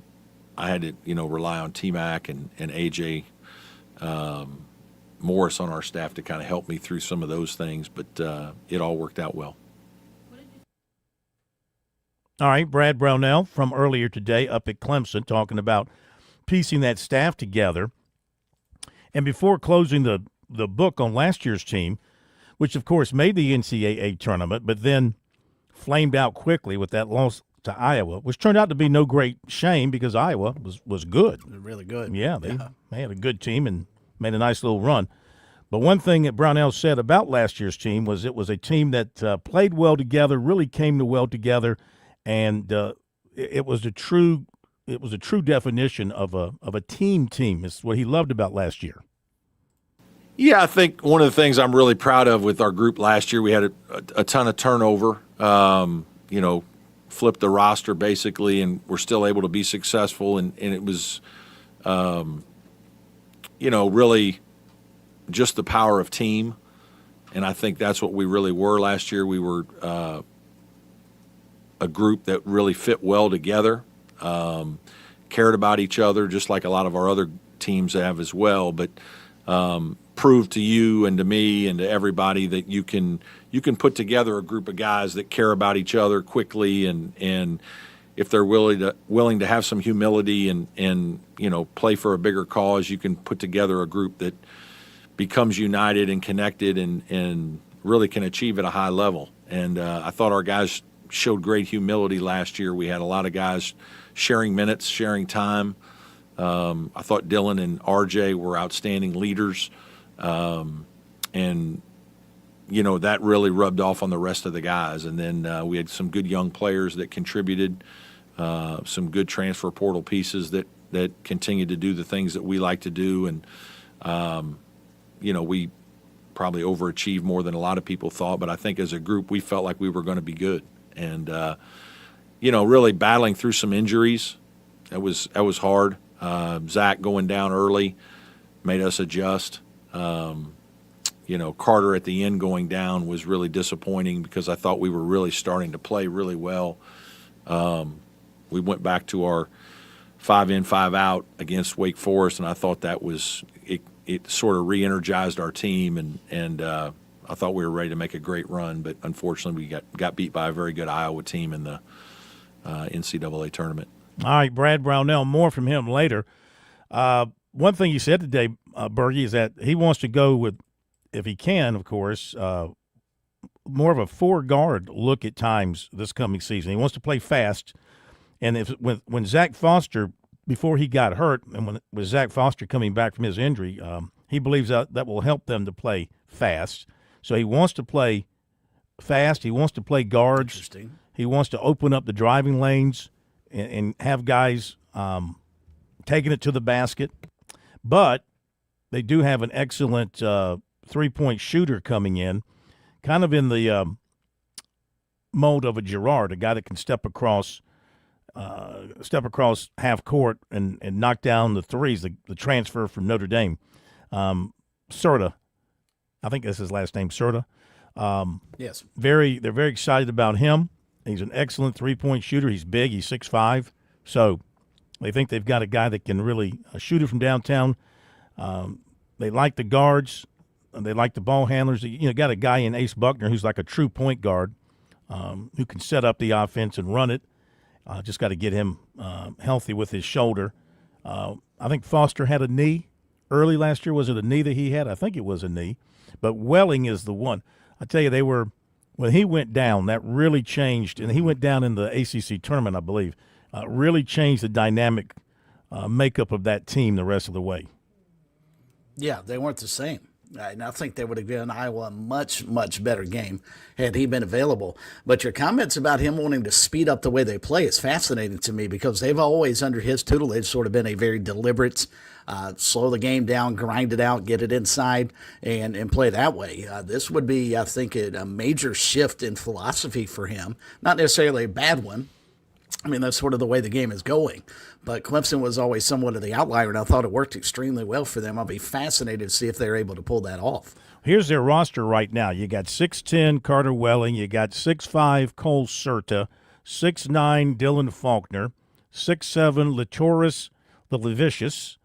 had to, rely on T-Mac and AJ Morris on our staff to kind of help me through some of those things. But it all worked out well. All right, Brad Brownell from earlier today up at Clemson talking about piecing that staff together. And before closing the book on last year's team, which, of course, made the NCAA tournament, but then flamed out quickly with that loss to Iowa, which turned out to be no great shame because Iowa was good. Really good. Yeah, they had a good team and made a nice little run. But one thing that Brownell said about last year's team was it was a team that played well together, really came to well together, and it was a true definition of a team. It's what he loved about last year. Yeah, I think one of the things I'm really proud of with our group last year, we had a ton of turnover, flipped the roster basically, and we're still able to be successful. And it was, really just the power of team. And I think that's what we really were last year. We were a group that really fit well together, cared about each other, just like a lot of our other teams have as well. But prove to you and to me and to everybody that you can put together a group of guys that care about each other quickly, and if they're willing to have some humility and play for a bigger cause, you can put together a group that becomes united and connected and really can achieve at a high level. And I thought our guys showed great humility last year. We had a lot of guys sharing minutes, sharing time. I thought Dylan and RJ were outstanding leaders. That really rubbed off on the rest of the guys. And then we had some good young players that contributed, some good transfer portal pieces that continued to do the things that we like to do. And, we probably overachieved more than a lot of people thought. But I think as a group, we felt like we were going to be good. And, really battling through some injuries, that was hard. Zach going down early made us adjust. Carter at the end going down was really disappointing because I thought we were really starting to play really well. We went back to our 5 in, 5 out against Wake Forest, and I thought that was it sort of re-energized our team, and I thought we were ready to make a great run, but unfortunately we got beat by a very good Iowa team in the NCAA tournament. All right, Brad Brownell, more from him later. One thing he said today, Bergie, is that he wants to go with, if he can, of course, more of a 4-guard look at times this coming season. He wants to play fast. And when Zach Foster, before he got hurt, and with Zach Foster coming back from his injury, he believes that will help them to play fast. So he wants to play fast. He wants to play guards. Interesting. He wants to open up the driving lanes and have guys taking it to the basket. But they do have an excellent three-point shooter coming in, kind of in the mold of a Girard, a guy that can step across half court and knock down the threes, the transfer from Notre Dame. Serta, I think that's his last name, Serta. Yes. They're very excited about him. He's an excellent three-point shooter. He's big. He's 6'5". So they think they've got a guy that can really shoot it from downtown. They like the guards. They like the ball handlers. Got a guy in Ace Buckner who's like a true point guard who can set up the offense and run it. Just got to get him healthy with his shoulder. I think Foster had a knee early last year. Was it a knee that he had? I think it was a knee. But Welling is the one. I tell you, when he went down, that really changed. And he went down in the ACC tournament, I believe. Really changed the dynamic makeup of that team the rest of the way. Yeah, they weren't the same. And I think they would have given Iowa a much, much better game had he been available. But your comments about him wanting to speed up the way they play is fascinating to me because they've always, under his tutelage, sort of been a very deliberate, slow the game down, grind it out, get it inside, and play that way. This would be, I think, a major shift in philosophy for him. Not necessarily a bad one. I mean, that's sort of the way the game is going. But Clemson was always somewhat of the outlier, and I thought it worked extremely well for them. I'll be fascinated to see if they're able to pull that off. Here's their roster right now. You got 6'10" Carter Welling. You got 6'5" Cole Serta, 6'9" Dylan Faulkner, 6'7" Latoris Levicius,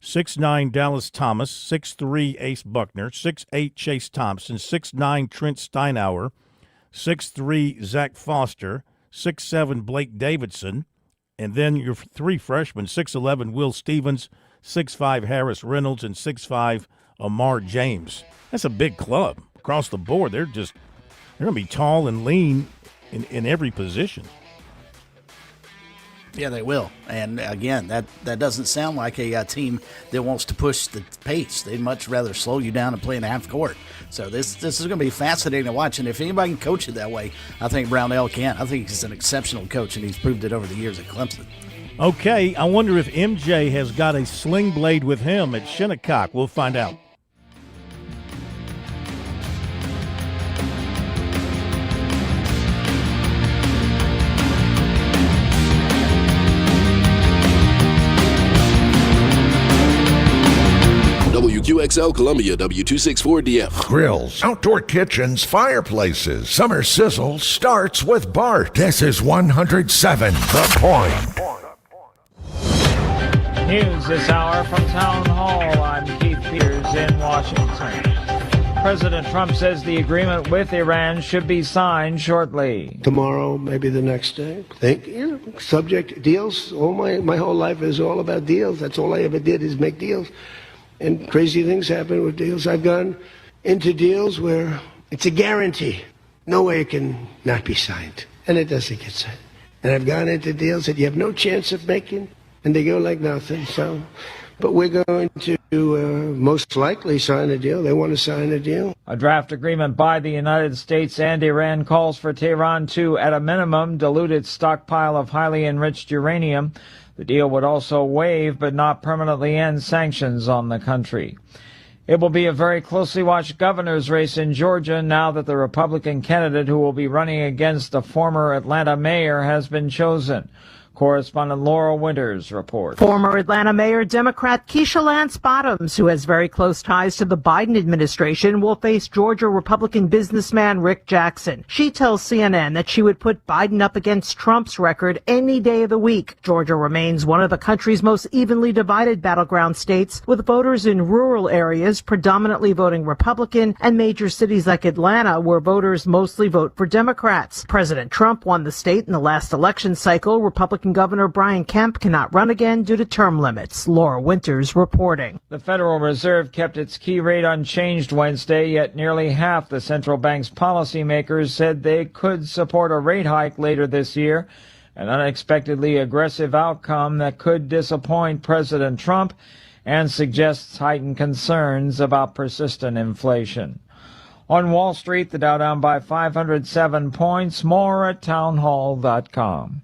6'9" Dallas Thomas, 6'3" Ace Buckner, 6'8" Chase Thompson, 6'9" Trent Steinauer, 6'3" Zach Foster, 6'7" Blake Davidson, and then your three freshmen, 6'11" Will Stevens, 6'5" Harris Reynolds, and 6'5" Amar James. That's a big club across the board. They're going to be tall and lean in every position. Yeah, they will. And again, that doesn't sound like a team that wants to push the pace. They'd much rather slow you down and play in half court. So this is going to be fascinating to watch. And if anybody can coach it that way, I think Brownell can. I think he's an exceptional coach, and he's proved it over the years at Clemson. Okay, I wonder if MJ has got a sling blade with him at Shinnecock. We'll find out. WQXL Columbia, W264DF. Grills, outdoor kitchens, fireplaces. Summer sizzle starts with Bart. This is 107 The Point. News this hour from Town Hall. I'm Keith Peters in Washington. President Trump says the agreement with Iran should be signed shortly. Tomorrow, maybe the next day. Subject deals. My whole life is all about deals. That's all I ever did is make deals. And crazy things happen with deals. I've gone into deals where it's a guarantee. No way it can not be signed. And it doesn't get signed. And I've gone into deals that you have no chance of making, and they go like nothing. So, but we're going to most likely sign a deal. They want to sign a deal. A draft agreement by the United States and Iran calls for Tehran to, at a minimum, dilute its stockpile of highly enriched uranium. The deal would also waive but not permanently end sanctions on the country. It will be a very closely watched governor's race in Georgia now that the Republican candidate who will be running against the former Atlanta mayor has been chosen. Correspondent Laura Winters reports. Former Atlanta Mayor Democrat Keisha Lance Bottoms, who has very close ties to the Biden administration, will face Georgia Republican businessman Rick Jackson. She tells CNN that she would put Biden up against Trump's record any day of the week. Georgia remains one of the country's most evenly divided battleground states, with voters in rural areas predominantly voting Republican and major cities like Atlanta, where voters mostly vote for Democrats. President Trump won the state in the last election cycle. Republican Governor Brian Kemp cannot run again due to term limits. Laura Winters reporting. The Federal Reserve kept its key rate unchanged Wednesday, yet nearly half the central bank's policymakers said they could support a rate hike later this year, an unexpectedly aggressive outcome that could disappoint President Trump and suggests heightened concerns about persistent inflation. On Wall Street, the Dow down by 507 points. More at townhall.com.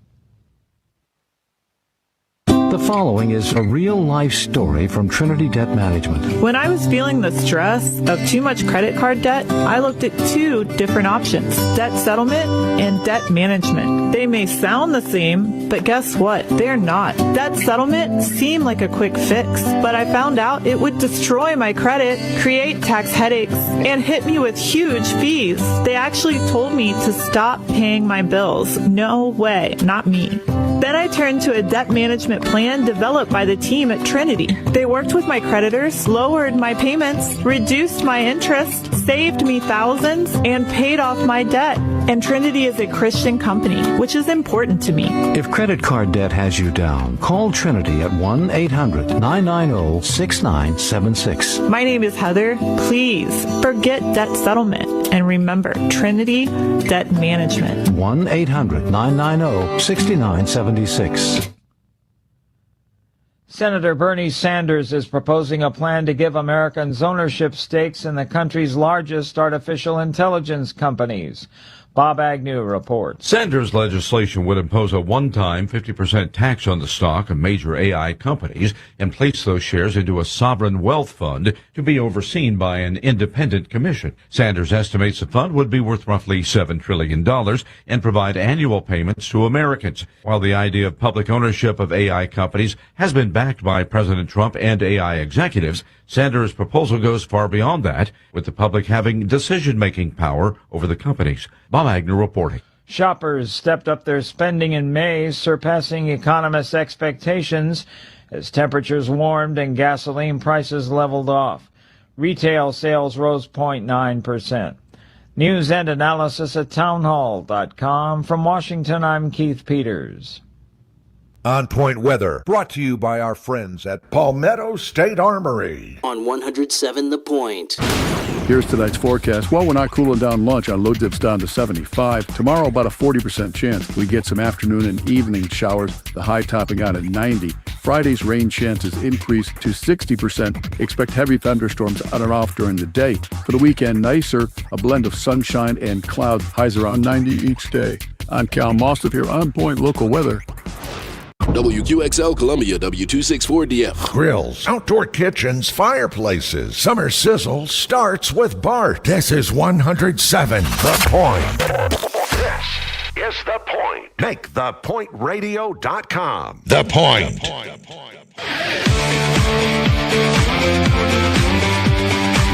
The following is a real-life story from Trinity Debt Management. When I was feeling the stress of too much credit card debt, I looked at two different options: debt settlement and debt management. They may sound the same, but guess what? They're not. Debt settlement seemed like a quick fix, but I found out it would destroy my credit, create tax headaches, and hit me with huge fees. They actually told me to stop paying my bills. No way, not me. Then I turned to a debt management plan developed by the team at Trinity. They worked with my creditors, lowered my payments, reduced my interest, saved me thousands, and paid off my debt. And Trinity is a Christian company, which is important to me. If credit card debt has you down, call Trinity at 1-800-990-6976. My name is Heather. Please forget debt settlement and remember Trinity Debt Management. 1-800-990-6976. Senator Bernie Sanders is proposing a plan to give Americans ownership stakes in the country's largest artificial intelligence companies. Bob Agnew reports. Sanders' legislation would impose a one-time 50% tax on the stock of major AI companies and place those shares into a sovereign wealth fund to be overseen by an independent commission. Sanders estimates the fund would be worth roughly $7 trillion and provide annual payments to Americans. While the idea of public ownership of AI companies has been backed by President Trump and AI executives, Sanders' proposal goes far beyond that, with the public having decision-making power over the companies. Bob Agnew reporting. Shoppers stepped up their spending in May, surpassing economists' expectations as temperatures warmed and gasoline prices leveled off. Retail sales rose 0.9%. News and analysis at townhall.com. From Washington, I'm Keith Peters. On Point Weather, brought to you by our friends at Palmetto State Armory. On 107 The Point. Here's tonight's forecast. Well, we're not cooling down lunch. Our low dips down to 75. Tomorrow, about a 40% chance we get some afternoon and evening showers, the high topping out at 90. Friday's rain chances increase to 60%. Expect heavy thunderstorms on and off during the day. For the weekend, nicer, a blend of sunshine and clouds, highs around 90 each day. I'm Cal Mossop here on Point Local Weather. WQXL Columbia, W264DF. Grills, outdoor kitchens, fireplaces. Summer sizzle starts with Bart. This is 107 The Point. This is The Point. Make thepointradio.com. The Point.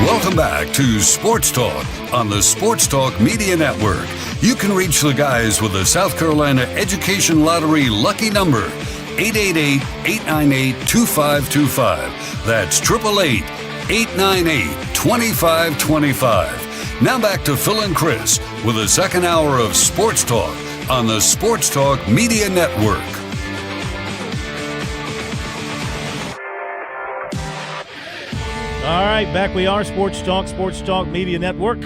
Welcome back to Sports Talk on the Sports Talk Media Network. You can reach the guys with the South Carolina Education Lottery lucky number, 888-898-2525. That's 888-898-2525. Now back to Phil and Chris with the second hour of Sports Talk on the Sports Talk Media Network. All right, back we are, Sports Talk Media Network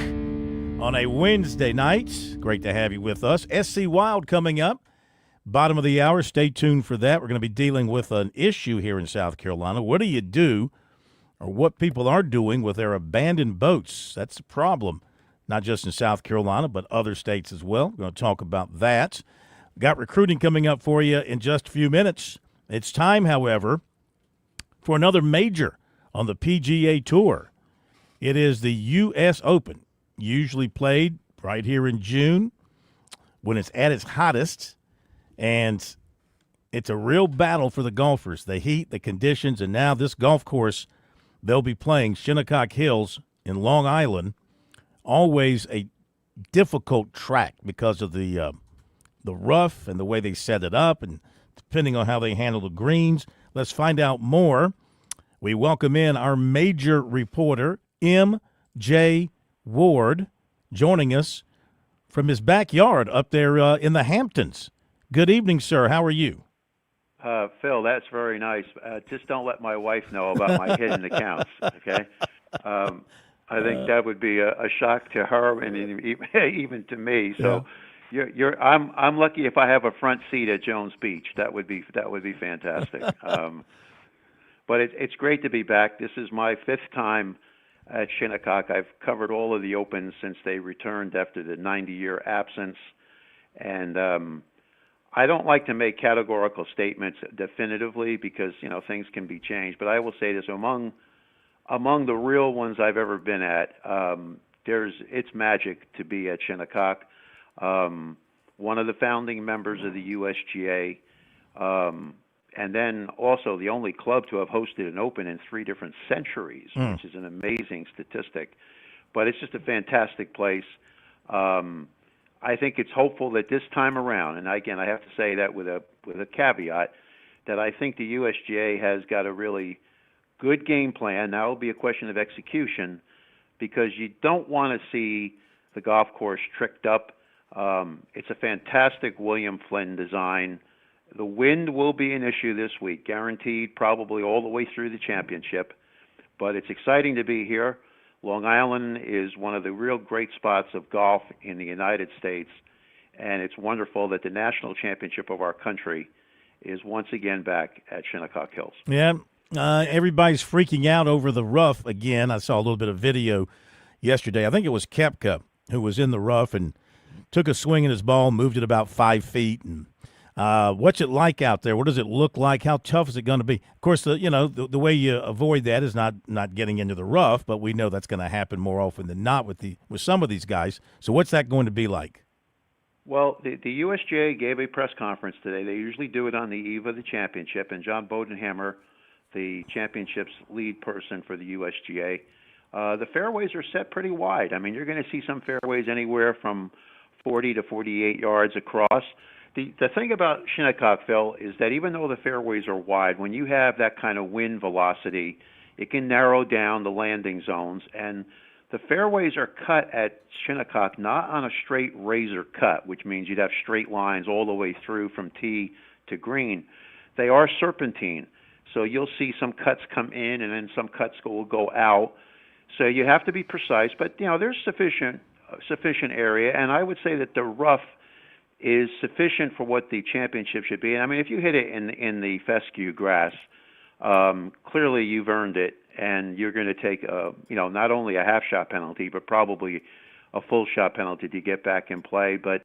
on a Wednesday night. Great to have you with us. SC Wild coming up, bottom of the hour. Stay tuned for that. We're going to be dealing with an issue here in South Carolina. What do you do, or what people are doing with their abandoned boats? That's a problem, not just in South Carolina, but other states as well. We're going to talk about that. Got recruiting coming up for you in just a few minutes. It's time, however, for another major on the PGA Tour. It is the U.S. Open, usually played right here in June when it's at its hottest, and it's a real battle for the golfers, the heat, the conditions, and now this golf course they'll be playing, Shinnecock Hills in Long Island, always a difficult track because of the rough and the way they set it up, and depending on how they handle the greens. Let's find out more. We welcome in our major reporter, M.J. Ward, joining us from his backyard up there in the Hamptons. Good evening, sir. How are you? Phil, that's very nice. Just don't let my wife know about my hidden accounts, okay? I think that would be a shock to her and even to me. So, I'm lucky if I have a front seat at Jones Beach. That would be fantastic. But it's great to be back. This is my fifth time at Shinnecock. I've covered all of the Opens since they returned after the 90-year absence. And I don't like to make categorical statements definitively because, things can be changed. But I will say this, among the real ones I've ever been at, it's magic to be at Shinnecock. One of the founding members of the USGA, and then also the only club to have hosted an Open in 3 different centuries, which is an amazing statistic. But it's just a fantastic place. I think it's hopeful that this time around, and again, I have to say that with a caveat, that I think the USGA has got a really good game plan. Now it'll be a question of execution because you don't want to see the golf course tricked up. It's a fantastic William Flynn design. The wind will be an issue this week, guaranteed probably all the way through the championship. But it's exciting to be here. Long Island is one of the real great spots of golf in the United States, and it's wonderful that the national championship of our country is once again back at Shinnecock Hills. Yeah, everybody's freaking out over the rough again. I saw a little bit of video yesterday. I think it was Koepka who was in the rough and took a swing at his ball, moved it about 5 feet. And what's it like out there? What does it look like? How tough is it going to be? Of course, the way you avoid that is not getting into the rough, but we know that's going to happen more often than not with some of these guys. So what's that going to be like? Well, the USGA gave a press conference today. They usually do it on the eve of the championship, and John Bodenhammer, the championship's lead person for the USGA, the fairways are set pretty wide. I mean, you're going to see some fairways anywhere from 40 to 48 yards across. The thing about Shinnecock, Phil, is that even though the fairways are wide, when you have that kind of wind velocity, it can narrow down the landing zones, and the fairways are cut at Shinnecock not on a straight razor cut, which means you'd have straight lines all the way through from tee to green. They are serpentine, so you'll see some cuts come in and then some cuts will go out. So you have to be precise, but there's sufficient area, and I would say that the rough is sufficient for what the championship should be. I mean, if you hit it in the fescue grass, clearly you've earned it, and you're going to take not only a half shot penalty, but probably a full shot penalty to get back in play. But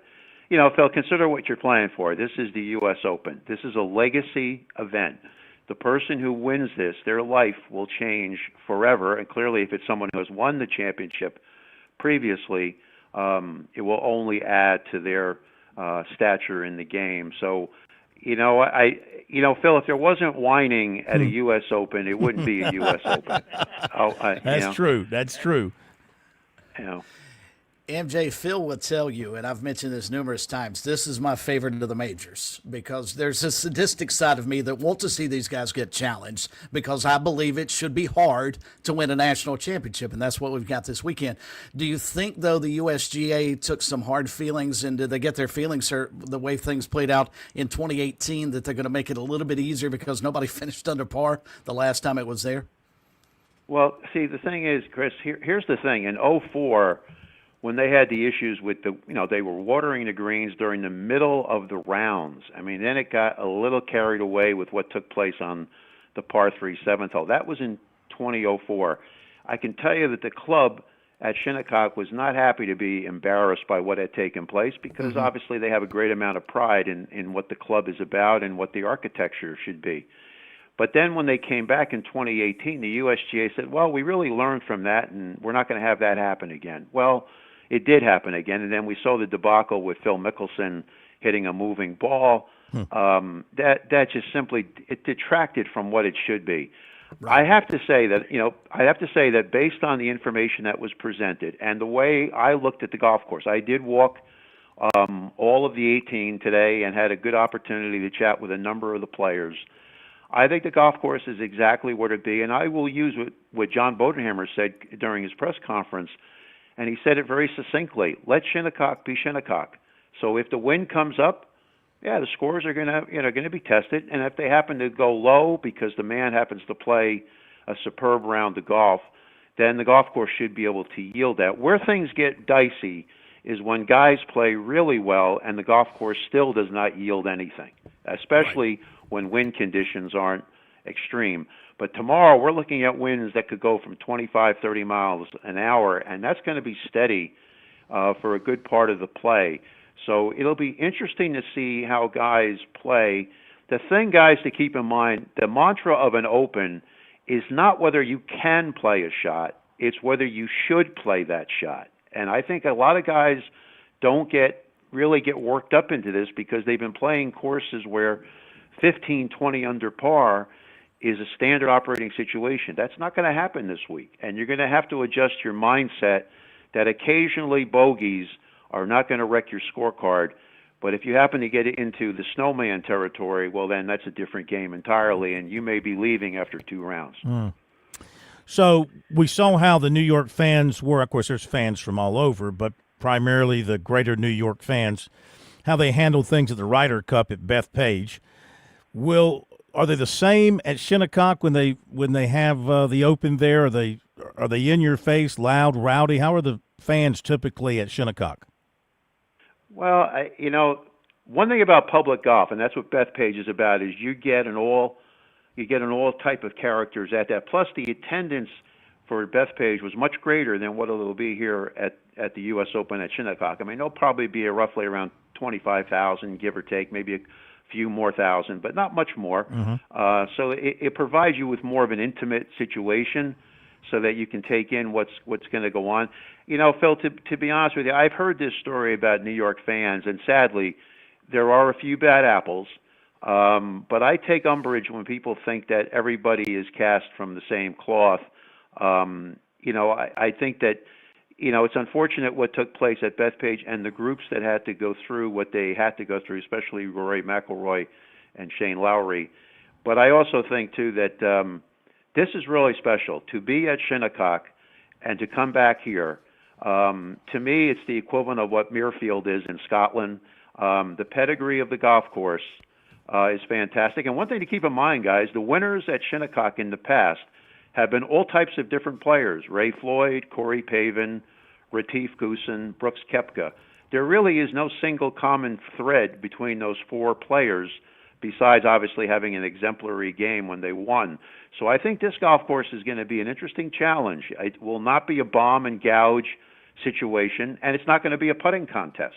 Phil, consider what you're playing for. This is the U.S. Open. This is a legacy event. The person who wins this, their life will change forever. And clearly, if it's someone who has won the championship previously, it will only add to their stature in the game. So, Phil, if there wasn't whining at a U.S. Open, it wouldn't be a U.S. Open. That's true. That's true. MJ, Phil would tell you, and I've mentioned this numerous times, this is my favorite of the majors because there's a sadistic side of me that wants to see these guys get challenged because I believe it should be hard to win a national championship, and that's what we've got this weekend. Do you think, though, the USGA took some hard feelings, and did they get their feelings hurt the way things played out in 2018, that they're going to make it a little bit easier because nobody finished under par the last time it was there? Well, see, the thing is, Chris, here's the thing. In 2004, when they had the issues with they were watering the greens during the middle of the rounds. I mean, then it got a little carried away with what took place on the par 3 7th hole. That was in 2004. I can tell you that the club at Shinnecock was not happy to be embarrassed by what had taken place because obviously they have a great amount of pride in what the club is about and what the architecture should be. But then when they came back in 2018, the USGA said, well, we really learned from that and we're not going to have that happen again. Well, it did happen again, and then we saw the debacle with Phil Mickelson hitting a moving ball. That just simply it detracted from what it should be. Right. I have to say that based on the information that was presented and the way I looked at the golf course, I did walk all of the 18 today and had a good opportunity to chat with a number of the players. I think the golf course is exactly what it be, and I will use what John Bodenhammer said during his press conference. And he said it very succinctly, let Shinnecock be Shinnecock. So if the wind comes up, the scores are going to be tested. And if they happen to go low because the man happens to play a superb round of golf, then the golf course should be able to yield that. Where things get dicey is when guys play really well and the golf course still does not yield anything, especially when wind conditions aren't extreme. But tomorrow we're looking at winds that could go from 25, 30 miles an hour, and that's going to be steady for a good part of the play. So it'll be interesting to see how guys play. The thing, guys, to keep in mind, the mantra of an Open is not whether you can play a shot, it's whether you should play that shot. And I think a lot of guys don't really get worked up into this because they've been playing courses where 15, 20 under par is a standard operating situation. That's not going to happen this week. And you're going to have to adjust your mindset that occasionally bogeys are not going to wreck your scorecard. But if you happen to get into the snowman territory, well, then that's a different game entirely, and you may be leaving after 2 rounds. So we saw how the New York fans were. Of course, there's fans from all over, but primarily the greater New York fans, how they handled things at the Ryder Cup at Bethpage. Are they the same at Shinnecock when they have the Open there? Are they in your face, loud, rowdy? How are the fans typically at Shinnecock? Well, one thing about public golf, and that's what Bethpage is about, is you get an all type of characters at that. Plus, the attendance for Bethpage was much greater than what it'll be here at the U.S. Open at Shinnecock. I mean, it'll probably be roughly around 25,000, give or take, maybe a few more thousand, but not much more. So it provides you with more of an intimate situation, so that you can take in what's going to go on. You know, Phil, to be honest with you, I've heard this story about New York fans, and sadly, there are a few bad apples. But I take umbrage when people think that everybody is cast from the same cloth. You know, I think that, you know, it's unfortunate what took place at Bethpage and the groups that had to go through what they had to go through, especially Rory McIlroy and Shane Lowry. But I also think, too, that this is really special. To be at Shinnecock and to come back here, to me, it's the equivalent of what Muirfield is in Scotland. The pedigree of the golf course is fantastic. And one thing to keep in mind, guys, the winners at Shinnecock in the past have been all types of different players: Ray Floyd, Corey Pavin, Retief Goosen, Brooks Koepka. There really is no single common thread between those four players, besides obviously having an exemplary game when they won. So I think this golf course is going to be an interesting challenge. It will not be a bomb and gouge situation, and it's not going to be a putting contest.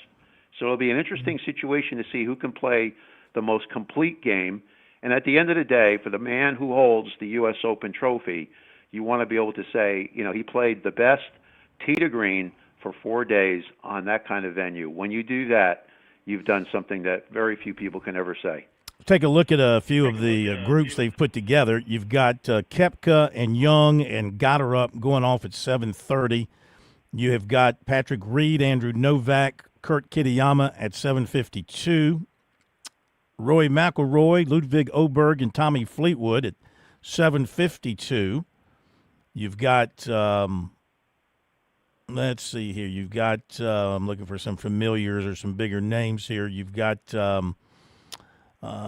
So it'll be an interesting situation to see who can play the most complete game. And at the end of the day, for the man who holds the U.S. Open trophy, you want to be able to say, you know, he played the best tee to green for 4 days on that kind of venue. When you do that, you've done something that very few people can ever say. Take a look at a few of the groups they've put together. You've got Koepka and Young and Gotterup going off at 7:30. You have got Patrick Reed, Andrew Novak, Kurt Kitayama at 7:52. Roy McIlroy, Ludwig Oberg, and Tommy Fleetwood at 7:52. You've got, let's see here. You've got, I'm looking for some familiars or some bigger names here. You've got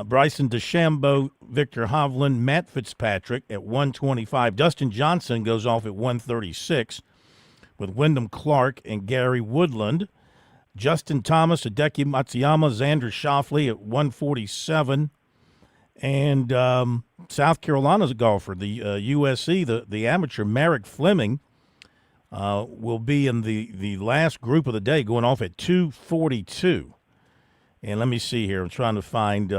Bryson DeChambeau, Victor Hovland, Matt Fitzpatrick at 125. Dustin Johnson goes off at 136 with Wyndham Clark and Gary Woodland. Justin Thomas, Hideki Matsuyama, Xander Schauffele at 147. And South Carolina's a golfer, the USC, the amateur Merrick Fleming, will be in the last group of the day, going off at 242. And let me see here. I'm trying to find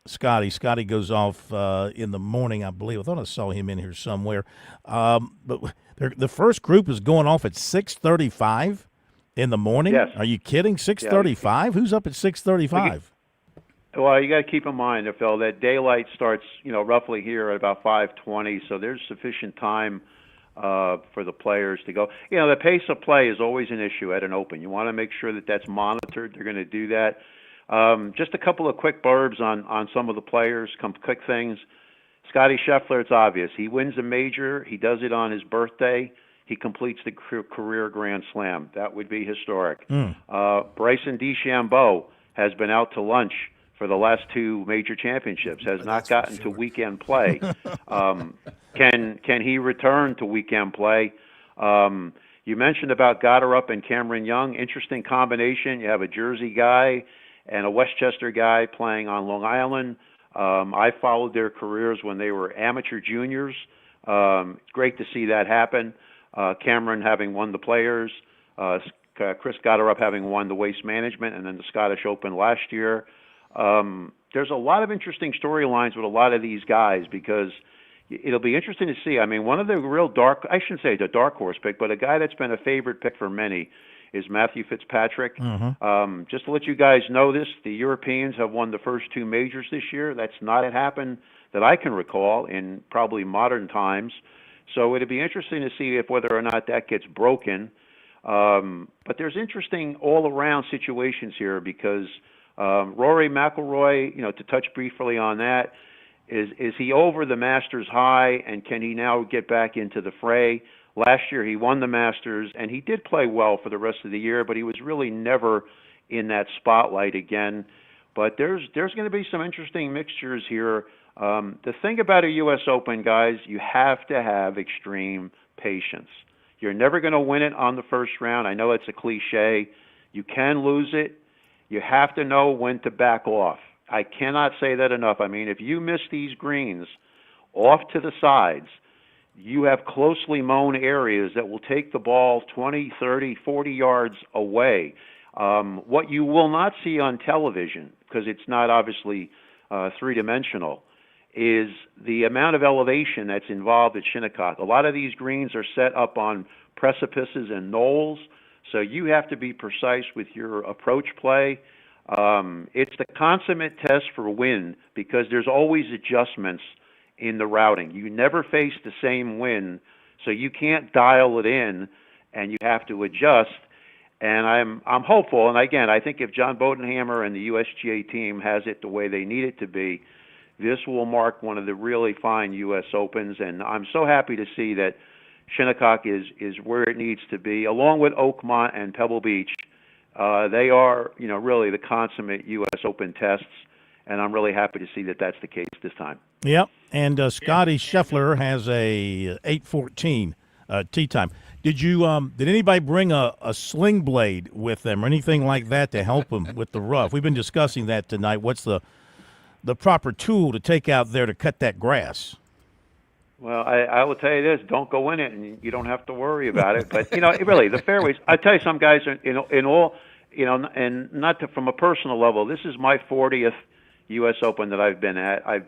Scotty. Scotty goes off in the morning, I believe. I thought I saw him in here somewhere. But the first group is going off at 6:35 in the morning. Yes. Are you kidding? 6:35? Who's up at 6:35? Well, you got to keep in mind, Phil, that daylight starts, roughly here at about 5:20, so there's sufficient time for the players to go. The pace of play is always an issue at an Open. You want to make sure that that's monitored. They're going to do that. Just a couple of quick blurbs on some of the players, quick things. Scotty Scheffler, it's obvious. He wins a major. He does it on his birthday. He completes the career Grand Slam. That would be historic. Bryson DeChambeau has been out to lunch for the last two major championships, has not gotten to weekend play. Can he return to weekend play? You mentioned about Gotterup and Cameron Young. Interesting combination. You have a Jersey guy and a Westchester guy playing on Long Island. I followed their careers when they were amateur juniors. Great to see that happen. Cameron having won the Players, Chris Gotterup having won the Waste Management and then the Scottish Open last year. There's a lot of interesting storylines with a lot of these guys because it'll be interesting to see. I mean, one of the real I shouldn't say the dark horse pick, but a guy that's been a favorite pick for many is Matthew Fitzpatrick. Just to let you guys know this, the Europeans have won the first two majors this year. That's not happened that I can recall in probably modern times. So it'd be interesting to see whether or not that gets broken. But there's interesting all-around situations here because Rory McIlroy, to touch briefly on that, is he over the Masters high, and can he now get back into the fray? Last year he won the Masters, and he did play well for the rest of the year, but he was really never in that spotlight again. But there's going to be some interesting mixtures here. The thing about a U.S. Open, guys, you have to have extreme patience. You're never going to win it on the first round. I know it's a cliche. You can lose it. You have to know when to back off. I cannot say that enough. I mean, if you miss these greens off to the sides, you have closely mown areas that will take the ball 20, 30, 40 yards away. What you will not see on television, because it's not obviously three-dimensional, is the amount of elevation that's involved at Shinnecock. A lot of these greens are set up on precipices and knolls, so you have to be precise with your approach play. It's the consummate test for wind because there's always adjustments in the routing. You never face the same wind, so you can't dial it in, and you have to adjust. And I'm hopeful, and again, I think if John Bodenhammer and the USGA team has it the way they need it to be, this will mark one of the really fine U.S. Opens, and I'm so happy to see that Shinnecock is where it needs to be, along with Oakmont and Pebble Beach. They are, really the consummate U.S. Open tests, and I'm really happy to see that that's the case this time. Yep, and Scotty Scheffler has a 8:14 tee time. Did anybody bring a sling blade with them or anything like that to help them with the rough? We've been discussing that tonight. What's the proper tool to take out there to cut that grass? Well, I will tell you this: don't go in it, and you don't have to worry about it. But really, the fairways. I tell you, some guys are in all, and not from a personal level. This is my 40th U.S. Open that I've been at. I've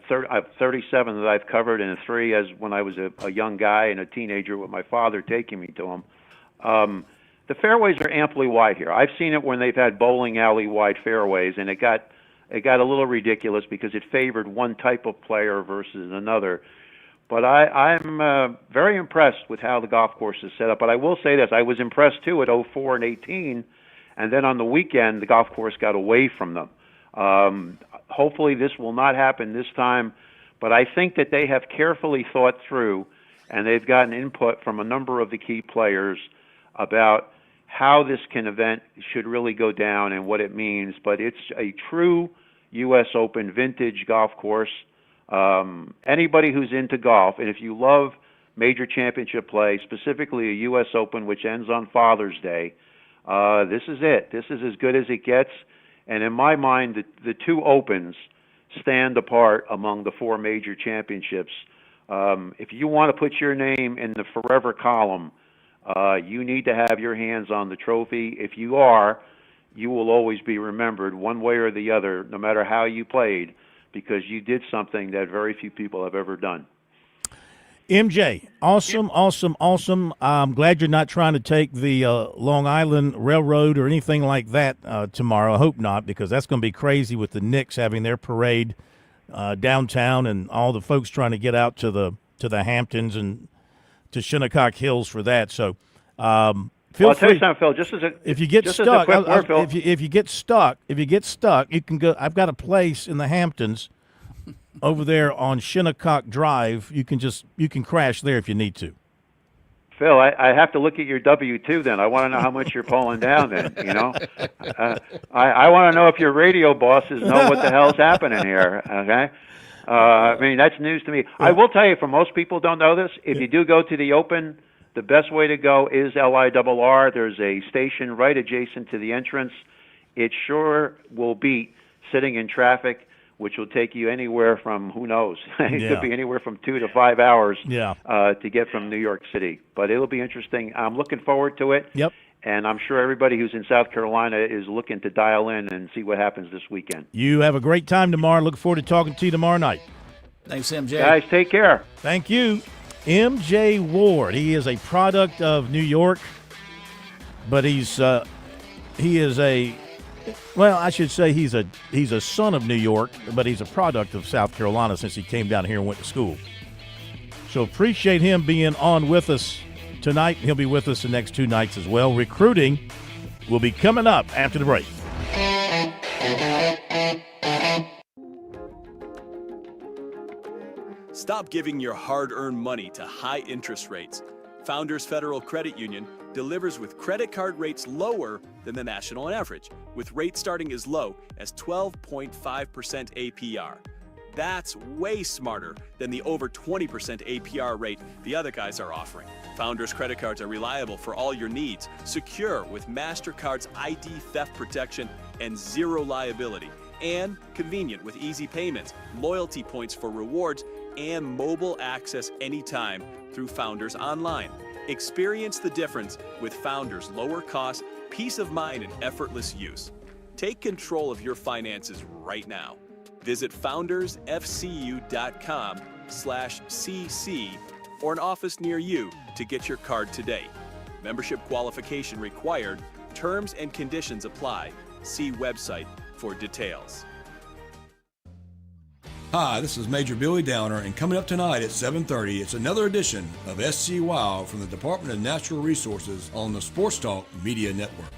37 that I've covered, and 3 as when I was a young guy and a teenager with my father taking me to them. The fairways are amply wide here. I've seen it when they've had bowling alley wide fairways, and it got a little ridiculous because it favored one type of player versus another. But I'm very impressed with how the golf course is set up. But I will say this, I was impressed too at 04 and 18, and then on the weekend the golf course got away from them. Hopefully this will not happen this time, but I think that they have carefully thought through, and they've gotten input from a number of the key players about how this event should really go down and what it means. But it's a true U.S. Open vintage golf course. Anybody who's into golf, and if you love major championship play, specifically a U.S. Open which ends on Father's Day, this is it. This is as good as it gets. And in my mind, the 2 Opens stand apart among the 4 major championships. If you want to put your name in the forever column, you need to have your hands on the trophy. If you are, you will always be remembered one way or the other, no matter how you played, because you did something that very few people have ever done. MJ, awesome. I'm glad you're not trying to take the Long Island Railroad or anything like that tomorrow. I hope not, because that's going to be crazy with the Knicks having their parade downtown and all the folks trying to get out to the Hamptons and to Shinnecock Hills for that. So I'll tell you something, Phil. If you get stuck, you can go. I've got a place in the Hamptons over there on Shinnecock Drive. You can crash there if you need to. Phil, I have to look at your W-2 then. I want to know how much you're pulling down then, I want to know if your radio bosses know what the hell's happening here, okay? I mean, that's news to me. I will tell you, for most people don't know this, if you do go to the Open, the best way to go is LIRR. There's a station right adjacent to the entrance. It sure will beat sitting in traffic, which will take you anywhere from, who knows, it could be anywhere from 2 to 5 hours to get from New York City. But it'll be interesting. I'm looking forward to it. Yep. And I'm sure everybody who's in South Carolina is looking to dial in and see what happens this weekend. You have a great time tomorrow. Look forward to talking to you tomorrow night. Thanks, MJ. Guys, take care. Thank you. MJ Ward. He is a product of New York, but he is a son of New York, but he's a product of South Carolina since he came down here and went to school. So appreciate him being on with us tonight. He'll be with us the next 2 nights as well. Recruiting will be coming up after the break. Stop giving your hard-earned money to high interest rates. Founders Federal Credit Union delivers with credit card rates lower than the national average, with rates starting as low as 12.5% APR. That's way smarter than the over 20% APR rate the other guys are offering. Founders credit cards are reliable for all your needs, secure with MasterCard's ID theft protection, and zero liability. And convenient with easy payments, loyalty points for rewards, and mobile access anytime through Founders Online. Experience the difference with Founders' lower cost, peace of mind, and effortless use. Take control of your finances right now. Visit foundersfcu.com/cc or an office near you to get your card today. Membership qualification required. Terms and conditions apply. See website for details. Hi, this is Major Billy Downer, and coming up tonight at 7:30, it's another edition of SC Wild from the Department of Natural Resources on the Sports Talk Media Network.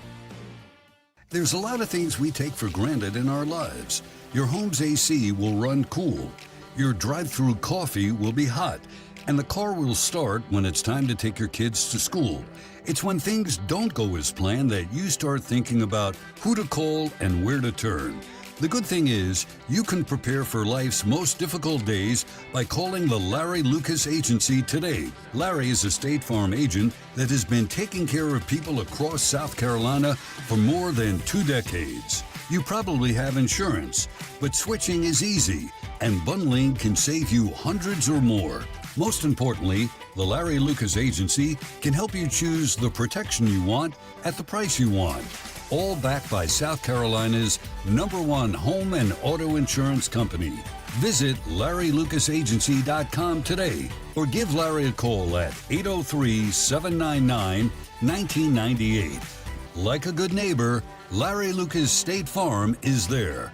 There's a lot of things we take for granted in our lives. Your home's AC will run cool. Your drive-through coffee will be hot. And the car will start when it's time to take your kids to school. It's when things don't go as planned that you start thinking about who to call and where to turn. The good thing is, you can prepare for life's most difficult days by calling the Larry Lucas Agency today. Larry is a State Farm agent that has been taking care of people across South Carolina for more than 2 decades. You probably have insurance, but switching is easy, and bundling can save you hundreds or more. Most importantly, the Larry Lucas Agency can help you choose the protection you want at the price you want. All backed by South Carolina's #1 home and auto insurance company. Visit LarryLucasAgency.com today or give Larry a call at 803-799-1998. Like a good neighbor, Larry Lucas State Farm is there.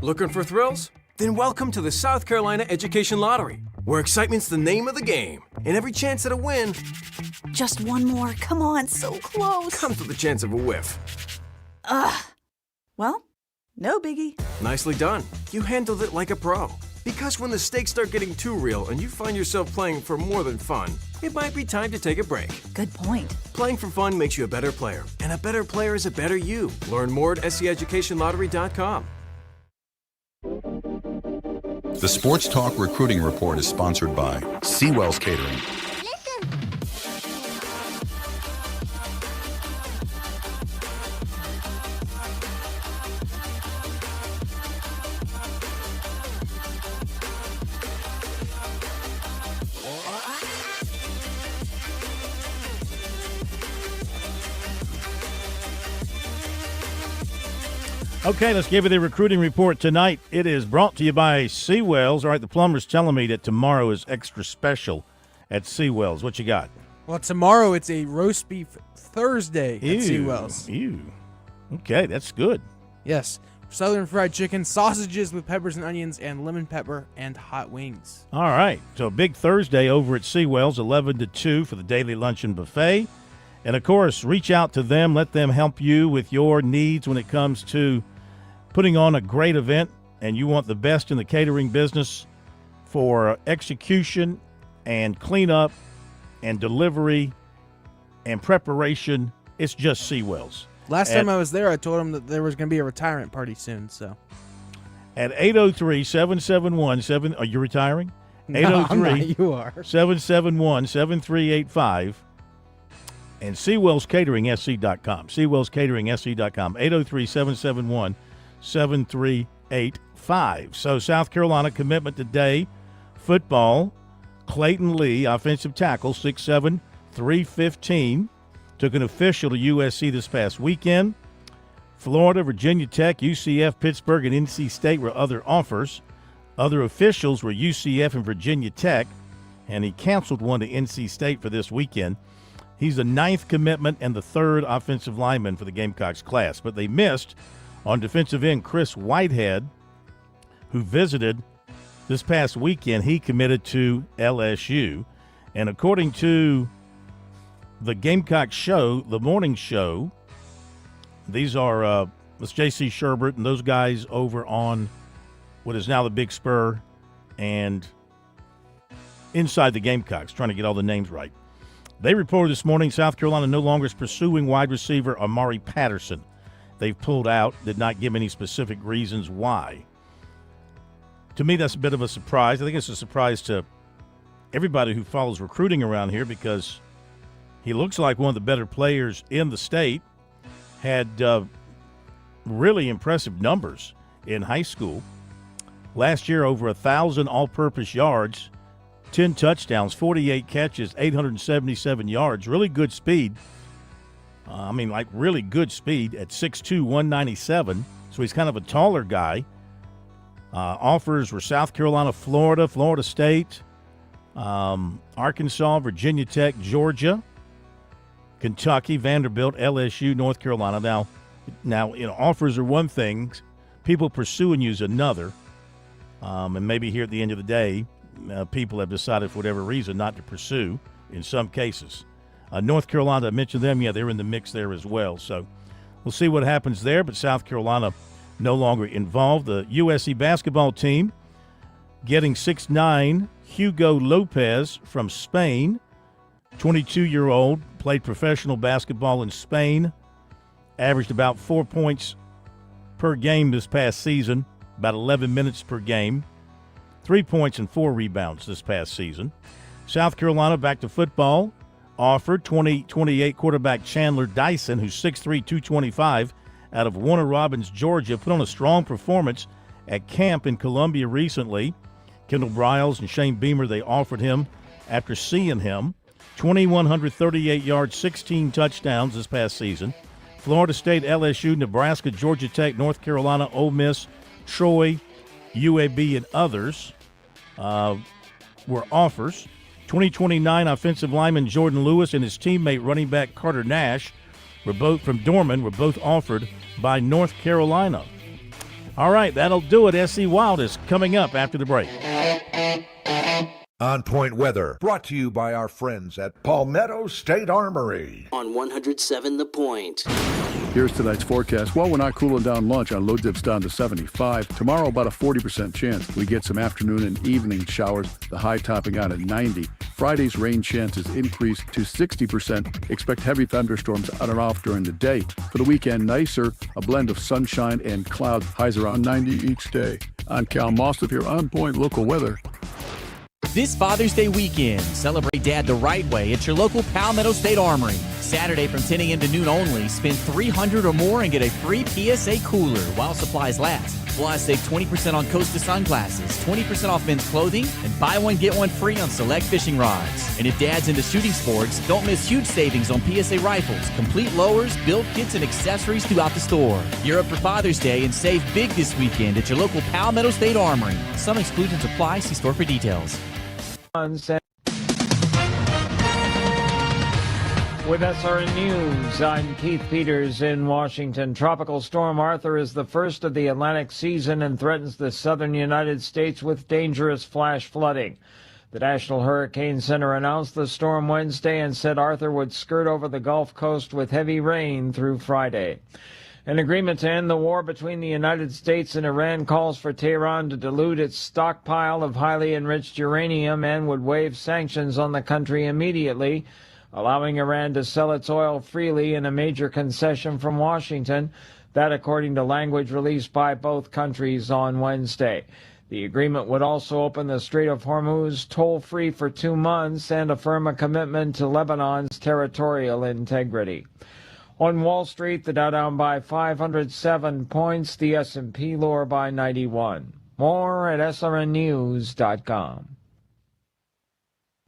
Looking for thrills? Then welcome to the South Carolina Education Lottery, where excitement's the name of the game, and every chance at a win Just one more. Come on, so close. comes with the chance of a whiff. Ugh. Well, no biggie. Nicely done. You handled it like a pro. Because when the stakes start getting too real and you find yourself playing for more than fun, it might be time to take a break. Good point. Playing for fun makes you a better player, and a better player is a better you. Learn more at SCEducationLottery.com. The Sports Talk Recruiting Report is sponsored by Seawell's Catering. Okay, let's give you the recruiting report tonight. It is brought to you by Seawells. All right, the plumber's telling me that tomorrow is extra special at Seawells. What you got? Well, tomorrow it's a roast beef Thursday at Seawells. Okay, that's good. Yes. Southern fried chicken, sausages with peppers and onions, and lemon pepper and hot wings. All right, so a big Thursday over at Seawells, 11 to 2 for the daily luncheon buffet. And, of course, reach out to them. Let them help you with your needs when it comes to putting on a great event, and you want the best in the catering business for execution and cleanup and delivery and preparation. It's just Seawells. Last time I was there, I told them that there was going to be a retirement party soon. So at 803-771-7 – are you retiring? No, I'm not. You are. 771-7385 and SeawellsCateringSC.com. SeawellsCateringSC.com. 803-771-7385. So South Carolina commitment today, football, Clayton Lee, offensive tackle, 6'7", 315, took an official to USC this past weekend. Florida, Virginia Tech, UCF, Pittsburgh, and NC State were other offers. Other officials were UCF and Virginia Tech, and he canceled one to NC State for this weekend. He's the 9th commitment and the 3rd offensive lineman for the Gamecocks class. But they missed on defensive end Chris Whitehead, who visited this past weekend. He committed to LSU. And according to the Gamecock show, the morning show, these are it's J.C. Sherbert and those guys over on what is now the Big Spur and inside the Gamecocks, trying to get all the names right. They reported this morning South Carolina no longer is pursuing wide receiver Amari Patterson. They've pulled out, did not give any specific reasons why. To me, that's a bit of a surprise. I think it's a surprise to everybody who follows recruiting around here because he looks like one of the better players in the state. Had really impressive numbers in high school. Last year, over 1,000 all-purpose yards, 10 touchdowns, 48 catches, 877 yards. Really good speed. Really good speed at 6'2", 197. So he's kind of a taller guy. Offers were South Carolina, Florida, Florida State, Arkansas, Virginia Tech, Georgia, Kentucky, Vanderbilt, LSU, North Carolina. Now, offers are one thing. People pursuing you is another. And maybe here at the end of the day, people have decided for whatever reason not to pursue in some cases. North Carolina, I mentioned them. Yeah, they're in the mix there as well. So we'll see what happens there. But South Carolina no longer involved. The USC basketball team getting 6'9", Hugo Lopez from Spain, 22-year-old, played professional basketball in Spain, averaged about 4 points per game this past season, about 11 minutes per game, 3 points and 4 rebounds this past season. South Carolina back to football, offered 2028 quarterback Chandler Dyson, who's 6'3", 225, out of Warner Robins, Georgia, put on a strong performance at camp in Columbia recently. Kendall Briles and Shane Beamer, they offered him after seeing him. 2,138 yards, 16 touchdowns this past season. Florida State, LSU, Nebraska, Georgia Tech, North Carolina, Ole Miss, Troy, UAB, and others were offers. 2029 offensive lineman Jordan Lewis and his teammate running back Carter Nash were both from Dorman, were both offered by North Carolina. All right, that'll do it. SC Wild is coming up after the break. On Point Weather, brought to you by our friends at Palmetto State Armory. On 107 The Point. Here's tonight's forecast. Well, we're not cooling down lunch. Our low dip's down to 75. Tomorrow, about a 40% chance. We get some afternoon and evening showers, the high topping out at 90. Friday's rain chances increase to 60%. Expect heavy thunderstorms on and off during the day. For the weekend, nicer, a blend of sunshine and clouds. Highs around 90 each day. I'm Cal Moss with your On Point local weather. This Father's Day weekend, celebrate Dad the right way at your local Palmetto State Armory. Saturday from 10 a.m. to noon only, spend $300 or more and get a free PSA cooler while supplies last. Plus, save 20% on Costa sunglasses, 20% off men's clothing, and buy one, get one free on select fishing rods. And if Dad's into shooting sports, don't miss huge savings on PSA rifles, complete lowers, build kits, and accessories throughout the store. You're up for Father's Day and save big this weekend at your local Palmetto State Armory. Some exclusions apply. See store for details. With SRN News, I'm Keith Peters in Washington. Tropical Storm Arthur is the first of the Atlantic season and threatens the southern United States with dangerous flash flooding. The National Hurricane Center announced the storm Wednesday and said Arthur would skirt over the Gulf Coast with heavy rain through Friday. An agreement to end the war between the United States and Iran calls for Tehran to dilute its stockpile of highly enriched uranium and would waive sanctions on the country immediately, allowing Iran to sell its oil freely in a major concession from Washington. That according to language released by both countries on Wednesday. The agreement would also open the Strait of Hormuz toll-free for 2 months and affirm a commitment to Lebanon's territorial integrity. On Wall Street, the Dow down by 507 points, the S&P lower by 91. More at srnnews.com.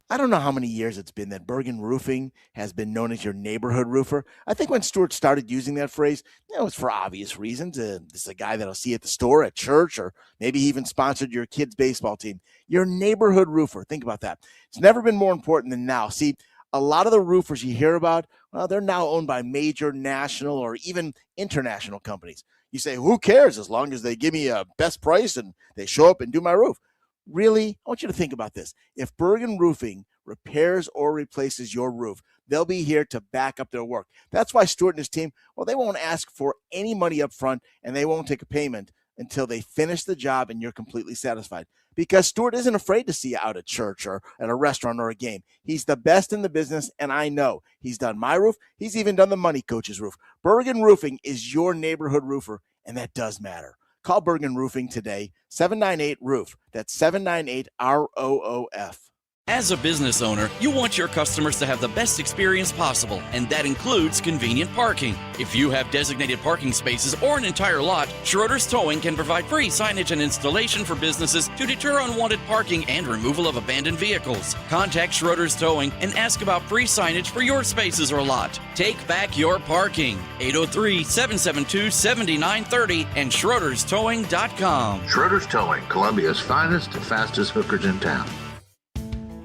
I don't know how many years it's been that Bergen Roofing has been known as your neighborhood roofer. I think when Stuart started using that phrase, it was for obvious reasons. This is a guy that'll see you at the store, at church, or maybe he even sponsored your kid's baseball team. Your neighborhood roofer. Think about that. It's never been more important than now. See, a lot of the roofers you hear about, well, they're now owned by major national or even international companies. You say, who cares as long as they give me a best price and they show up and do my roof? Really, I want you to think about this. If Bergen Roofing repairs or replaces your roof, they'll be here to back up their work. That's why Stuart and his team, well, they won't ask for any money up front and they won't take a payment until they finish the job and you're completely satisfied. Because Stuart isn't afraid to see you out at church or at a restaurant or a game. He's the best in the business, and I know. He's done my roof. He's even done the Money Coach's roof. Bergen Roofing is your neighborhood roofer, and that does matter. Call Bergen Roofing today, 798-ROOF. That's 798-ROOF. As a business owner, you want your customers to have the best experience possible, and that includes convenient parking. If you have designated parking spaces or an entire lot, Schroeder's Towing can provide free signage and installation for businesses to deter unwanted parking and removal of abandoned vehicles. Contact Schroeder's Towing and ask about free signage for your spaces or lot. Take back your parking. 803-772-7930 and SchroedersTowing.com. Schroeder's Towing, Columbia's finest and fastest hookers in town.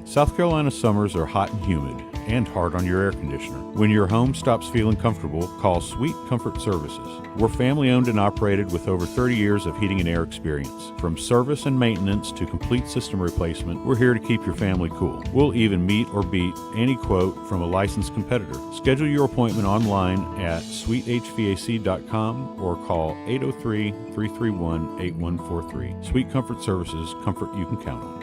South Carolina summers are hot and humid and hard on your air conditioner. When your home stops feeling comfortable, call Sweet Comfort Services. We're family owned and operated with over 30 years of heating and air experience. From service and maintenance to complete system replacement, we're here to keep your family cool. We'll even meet or beat any quote from a licensed competitor. Schedule your appointment online at sweethvac.com or call 803-331-8143. Sweet Comfort Services, comfort you can count on.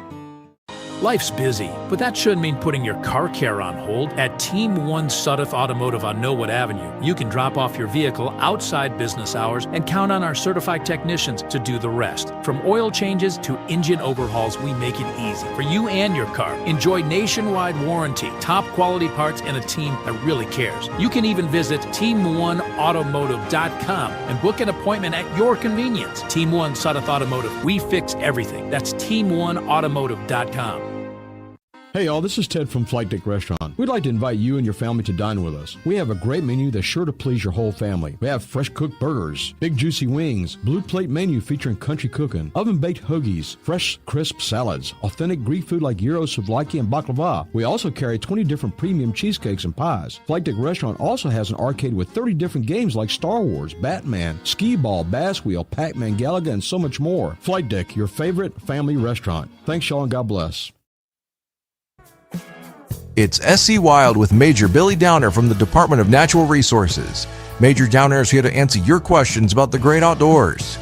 Life's busy, but that shouldn't mean putting your car care on hold. At Team 1 Sudduth Automotive on Knollwood Avenue, you can drop off your vehicle outside business hours and count on our certified technicians to do the rest. From oil changes to engine overhauls, we make it easy for you and your car. Enjoy nationwide warranty, top quality parts, and a team that really cares. You can even visit Team1Automotive.com and book an appointment at your convenience. Team 1 Sudduth Automotive, we fix everything. That's Team1Automotive.com. Hey y'all, this is Ted from Flight Deck Restaurant. We'd like to invite you and your family to dine with us. We have a great menu that's sure to please your whole family. We have fresh cooked burgers, big juicy wings, blue plate menu featuring country cooking, oven baked hoagies, fresh crisp salads, authentic Greek food like gyros, souvlaki, and baklava. We also carry 20 different premium cheesecakes and pies. Flight Deck Restaurant also has an arcade with 30 different games like Star Wars, Batman, Skee-Ball, Bass Wheel, Pac-Man, Galaga, and so much more. Flight Deck, your favorite family restaurant. Thanks y'all and God bless. It's SC Wild with Major Billy Downer from the Department of Natural Resources. Major Downer is here to answer your questions about the great outdoors.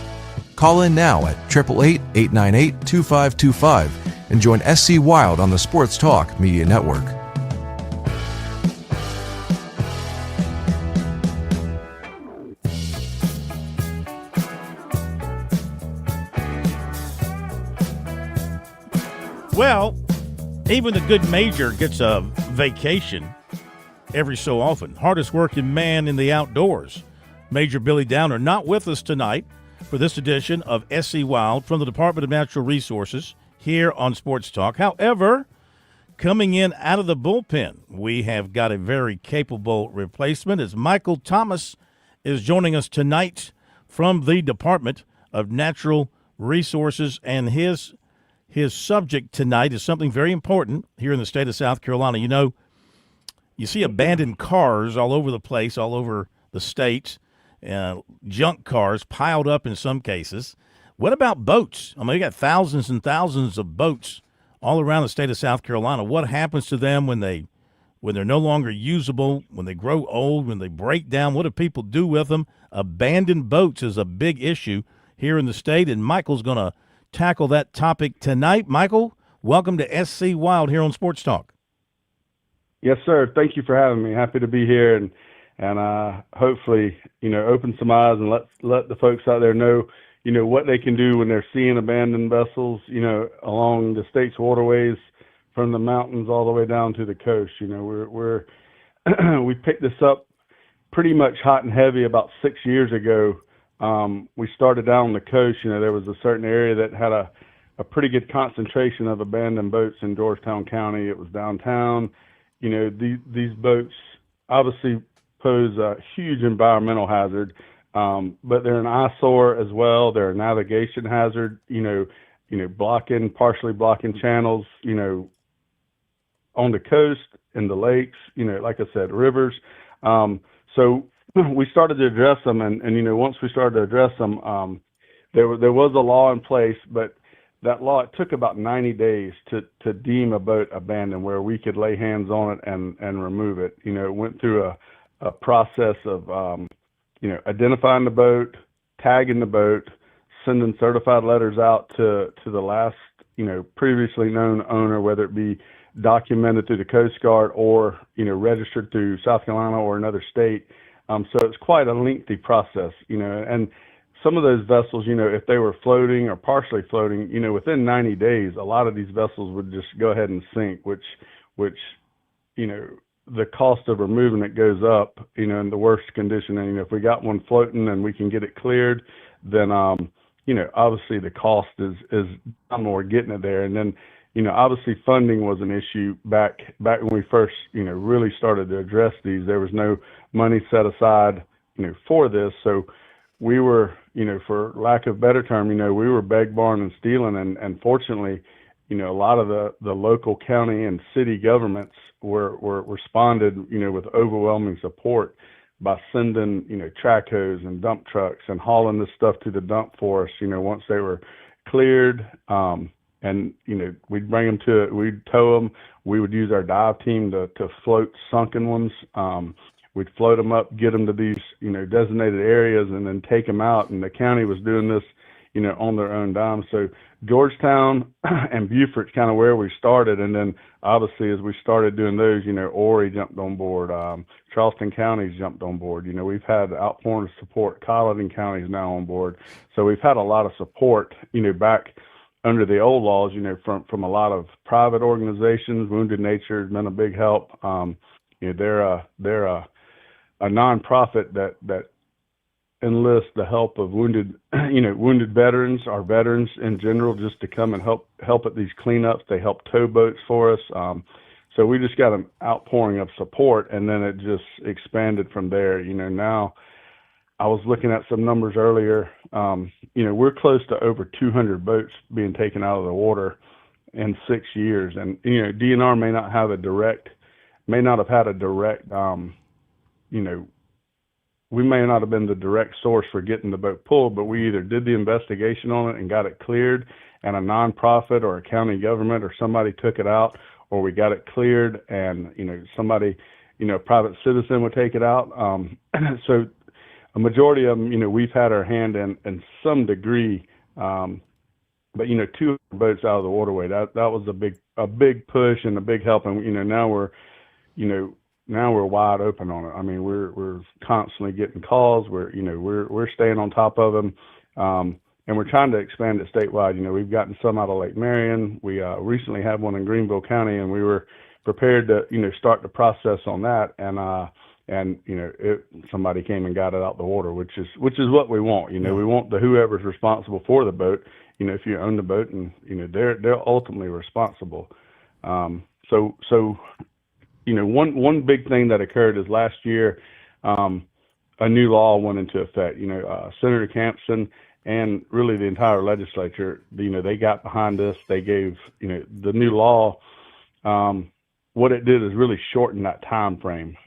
Call in now at 888-898-2525 and join SC Wild on the Sports Talk Media Network. Well, even the good major gets a vacation every so often. Hardest working man in the outdoors, Major Billy Downer, not with us tonight for this edition of SC Wild from the Department of Natural Resources here on Sports Talk. However, coming in out of the bullpen, we have got a very capable replacement as Michael Thomas is joining us tonight from the Department of Natural Resources, and his subject tonight is something very important here in the state of South Carolina. You know, you see abandoned cars all over the place, all over the state, junk cars piled up in some cases. What about boats? I mean, you got thousands and thousands of boats all around the state of South Carolina. What happens to them when they're no longer usable, when they grow old, when they break down? What do people do with them? Abandoned boats is a big issue here in the state, and Michael's going to tackle that topic tonight. Michael, welcome to SC Wild here on Sports Talk. Yes, sir. Thank you for having me. Happy to be here and hopefully, open some eyes and let the folks out there know, what they can do when they're seeing abandoned vessels, along the state's waterways from the mountains all the way down to the coast. We're we picked this up pretty much hot and heavy about 6 years ago. We started down the coast. There was a certain area that had a pretty good concentration of abandoned boats in Georgetown County. It was downtown. These boats obviously pose a huge environmental hazard, but they're an eyesore as well. They're a navigation hazard, partially blocking channels, on the coast, in the lakes, like I said, rivers. So we started to address them, and once we started to address them, there was a law in place, but that law, it took about 90 days to deem a boat abandoned, where we could lay hands on it and remove it. It went through a process of identifying the boat, tagging the boat, sending certified letters out to the last previously known owner, whether it be documented through the Coast Guard or registered through South Carolina or another state. So it's quite a lengthy process, and some of those vessels, if they were floating or partially floating, within 90 days, a lot of these vessels would just go ahead and sink, which the cost of removing it goes up, in the worst condition. And, if we got one floating and we can get it cleared, then, obviously the cost is down more getting it there. And then, obviously funding was an issue back when we first, really started to address these. There was no money set aside, for this. So we were, for lack of a better term, we were beg, borrowing, and stealing. And fortunately, a lot of the local county and city governments were responded, with overwhelming support by sending, track hose and dump trucks and hauling this stuff to the dump for us, once they were cleared. And, we'd bring them we'd tow them. We would use our dive team to float sunken ones. We'd float them up, get them to these, designated areas, and then take them out. And the county was doing this, on their own dime. So Georgetown and Beaufort's kind of where we started. And then obviously as we started doing those, Horry jumped on board. Charleston County's jumped on board. We've had outpouring support. Colleton County's now on board. So we've had a lot of support, back under the old laws, from a lot of private organizations. Wounded Nature has been a big help. They're a nonprofit that enlists the help of wounded veterans, our veterans in general, just to come and help at these cleanups. They help tow boats for us. So we just got an outpouring of support, and then it just expanded from there. Now I was looking at some numbers earlier. We're close to over 200 boats being taken out of the water in 6 years. And, DNR may not have had a direct, we may not have been the direct source for getting the boat pulled, but we either did the investigation on it and got it cleared, and a nonprofit or a county government or somebody took it out, or we got it cleared and, somebody, a private citizen would take it out. So a majority of them, we've had our hand in some degree, but 200 boats out of the waterway, that was a big push and a big help. And now we're wide open on it. I mean, we're constantly getting calls. We're staying on top of them, and we're trying to expand it statewide. We've gotten some out of Lake Marion. We recently had one in Greenville County, and we were prepared to start the process on that. And somebody came and got it out the water, which is what we want. We want whoever's responsible for the boat. If you own the boat, and they're ultimately responsible. One big thing that occurred is last year, a new law went into effect. Senator Campson and really the entire legislature, they got behind this. They gave the new law. What it did is really shorten that time frame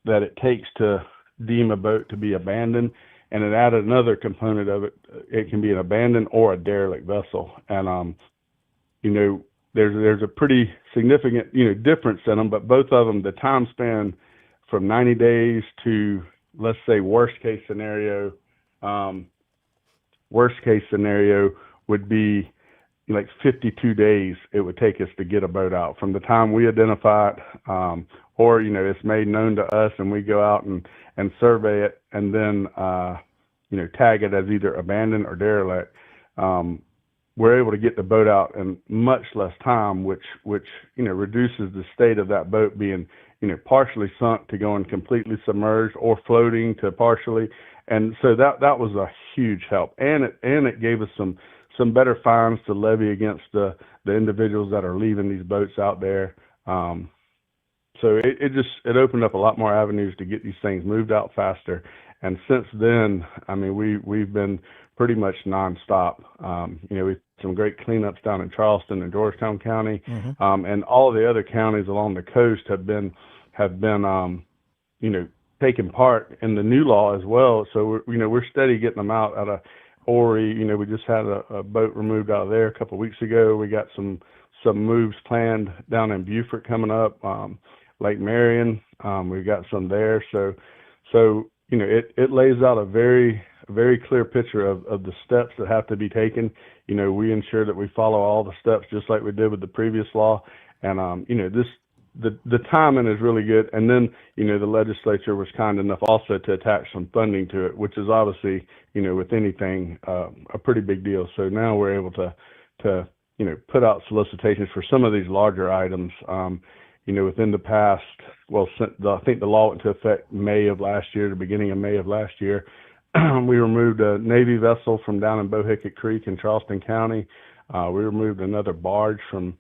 that it takes to deem a boat to be abandoned, and it added another component of it. It can be an abandoned or a derelict vessel, and there's a pretty significant difference in them, but both of them, the time span from 90 days to, let's say, worst case scenario would be like 52 days it would take us to get a boat out from the time we identify it, or it's made known to us and we go out and survey it, and then tag it as either abandoned or derelict. We're able to get the boat out in much less time, which reduces the state of that boat being partially sunk to going completely submerged, or floating to partially. And so that was a huge help, and it gave us some better fines to levy against the individuals that are leaving these boats out there. So it opened up a lot more avenues to get these things moved out faster. And since then, I mean, we've been pretty much nonstop. We've had some great cleanups down in Charleston and Georgetown County, and all the other counties along the coast have been taking part in the new law as well. So we're steady getting them out of Horry. We just had a boat removed out of there a couple of weeks ago. We got some moves planned down in Beaufort coming up. Lake Marion, we've got some there. So it lays out a very clear picture of the steps that have to be taken. We ensure that we follow all the steps just like we did with the previous law. And the timing is really good. And then, the legislature was kind enough also to attach some funding to it, which is obviously, with anything, a pretty big deal. So now we're able to put out solicitations for some of these larger items. Within the past, I think the law went into effect May of last year, the beginning of May of last year. We removed a Navy vessel from down in Bohicket Creek in Charleston County. We removed another barge from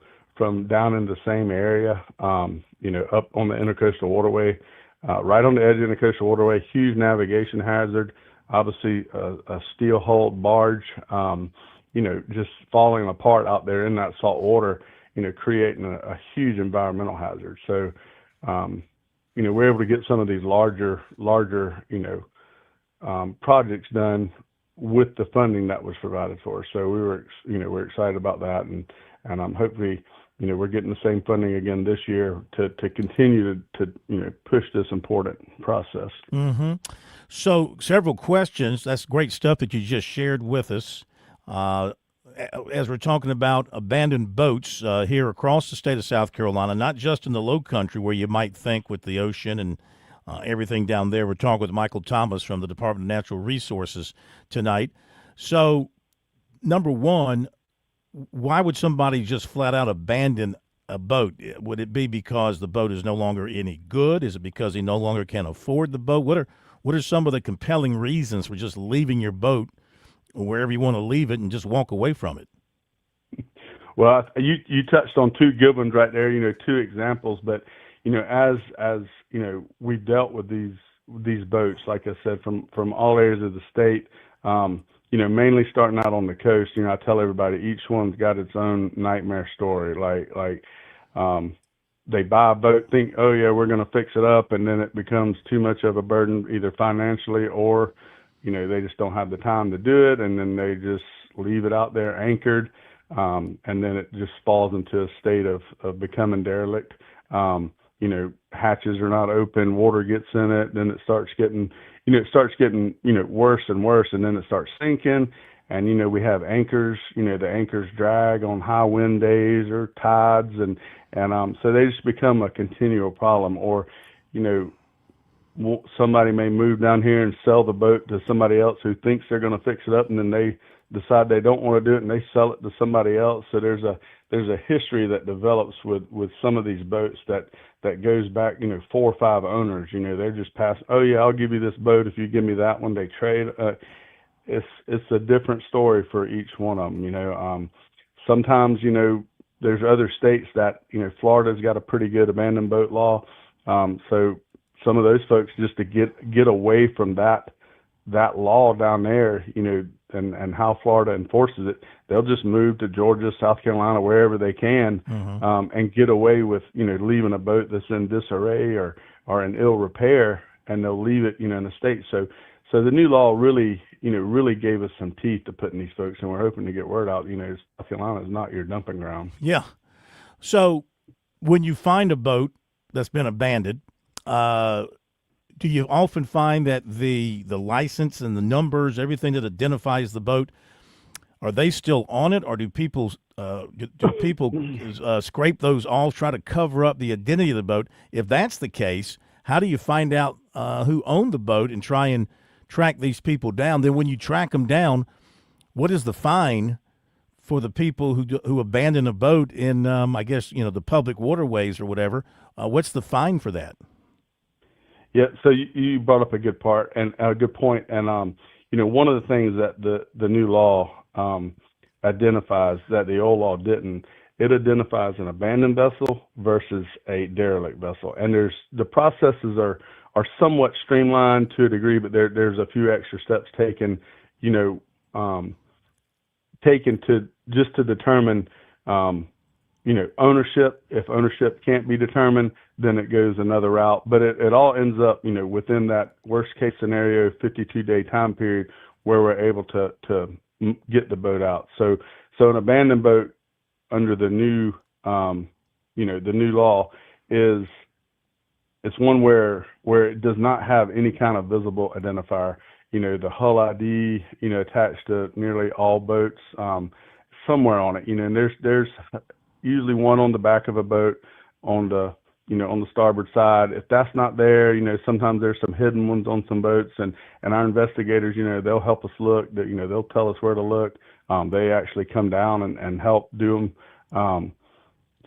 down in the same area, up on the Intercoastal Waterway, right on the edge of the Intercoastal Waterway, huge navigation hazard, obviously a steel-hulled barge, just falling apart out there in that salt water, creating a huge environmental hazard. So, we're able to get some of these larger, projects done with the funding that was provided for us. So we're excited about that, and hopefully, we're getting the same funding again this year to continue to push this important process. Mm-hmm. So several questions. That's great stuff that you just shared with us. As we're talking about abandoned boats here across the state of South Carolina, not just in the Low Country where you might think with the ocean and everything down there. We're talking with Michael Thomas from the Department of Natural Resources tonight. So, number one, why would somebody just flat out abandon a boat? Would it be because the boat is no longer any good? Is it because he no longer can afford the boat? What are some of the compelling reasons for just leaving your boat wherever you want to leave it and just walk away from it? Well, you touched on two good ones right there, two examples, but as we've dealt with these boats, like I said, from all areas of the state, mainly starting out on the coast, I tell everybody each one's got its own nightmare story. Like they buy a boat, think, oh yeah, we're going to fix it up, and then it becomes too much of a burden, either financially or, they just don't have the time to do it, and then they just leave it out there anchored, and then it just falls into a state of becoming derelict. Hatches are not open, water gets in it, then it starts getting worse and worse, and then it starts sinking. And, we have anchors, the anchors drag on high wind days or tides, and so they just become a continual problem. Or, somebody may move down here and sell the boat to somebody else who thinks they're going to fix it up, and then they decide they don't want to do it, and they sell it to somebody else. So there's a history that develops with some of these boats that goes back, 4 or 5 owners. They're just passing, oh yeah, I'll give you this boat if you give me that one. They trade. It's a different story for each one of them. Sometimes, there's other states that, Florida's got a pretty good abandoned boat law. So some of those folks, just to get away from that law down there, and how Florida enforces it, they'll just move to Georgia, South Carolina, wherever they can, and get away with, leaving a boat that's in disarray or in ill repair, and they'll leave it, in the state. So the new law really gave us some teeth to put in these folks, and we're hoping to get word out, South Carolina is not your dumping ground. Yeah. So when you find a boat that's been abandoned, do you often find that the license and the numbers, everything that identifies the boat, are they still on it, or do people scrape those off, try to cover up the identity of the boat? If that's the case, how do you find out who owned the boat and try and track these people down? Then when you track them down, what is the fine for the people who abandon a boat in, I guess, the public waterways or whatever? What's the fine for that? Yeah, so you brought up a good part and a good point. And, one of the things that the new law identifies that the old law didn't, it identifies an abandoned vessel versus a derelict vessel. And the processes are somewhat streamlined to a degree, but there's a few extra steps taken to determine, ownership. If ownership can't be determined, then it goes another route. But it all ends up, within that worst case scenario, 52-day time period where we're able to get the boat out. So an abandoned boat under the new, the new law it's one where it does not have any kind of visible identifier. The hull ID, attached to nearly all boats, somewhere on it, and there's usually one on the back of a boat, on the on the starboard side. If that's not there, sometimes there's some hidden ones on some boats, and our investigators, they'll help us look. They'll tell us where to look. They actually come down and help do them.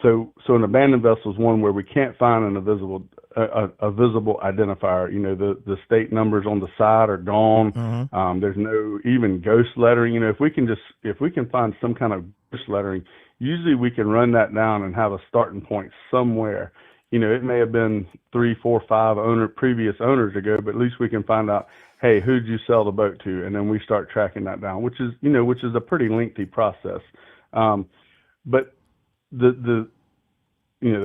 So an abandoned vessel is one where we can't find a visible identifier. The state numbers on the side are gone. Mm-hmm. There's no even ghost lettering. If we can find some kind of ghost lettering, usually we can run that down and have a starting point somewhere. It may have been 3, 4, 5 previous owners ago, but at least we can find out, hey, who'd you sell the boat to? And then we start tracking that down, which is a pretty lengthy process. But the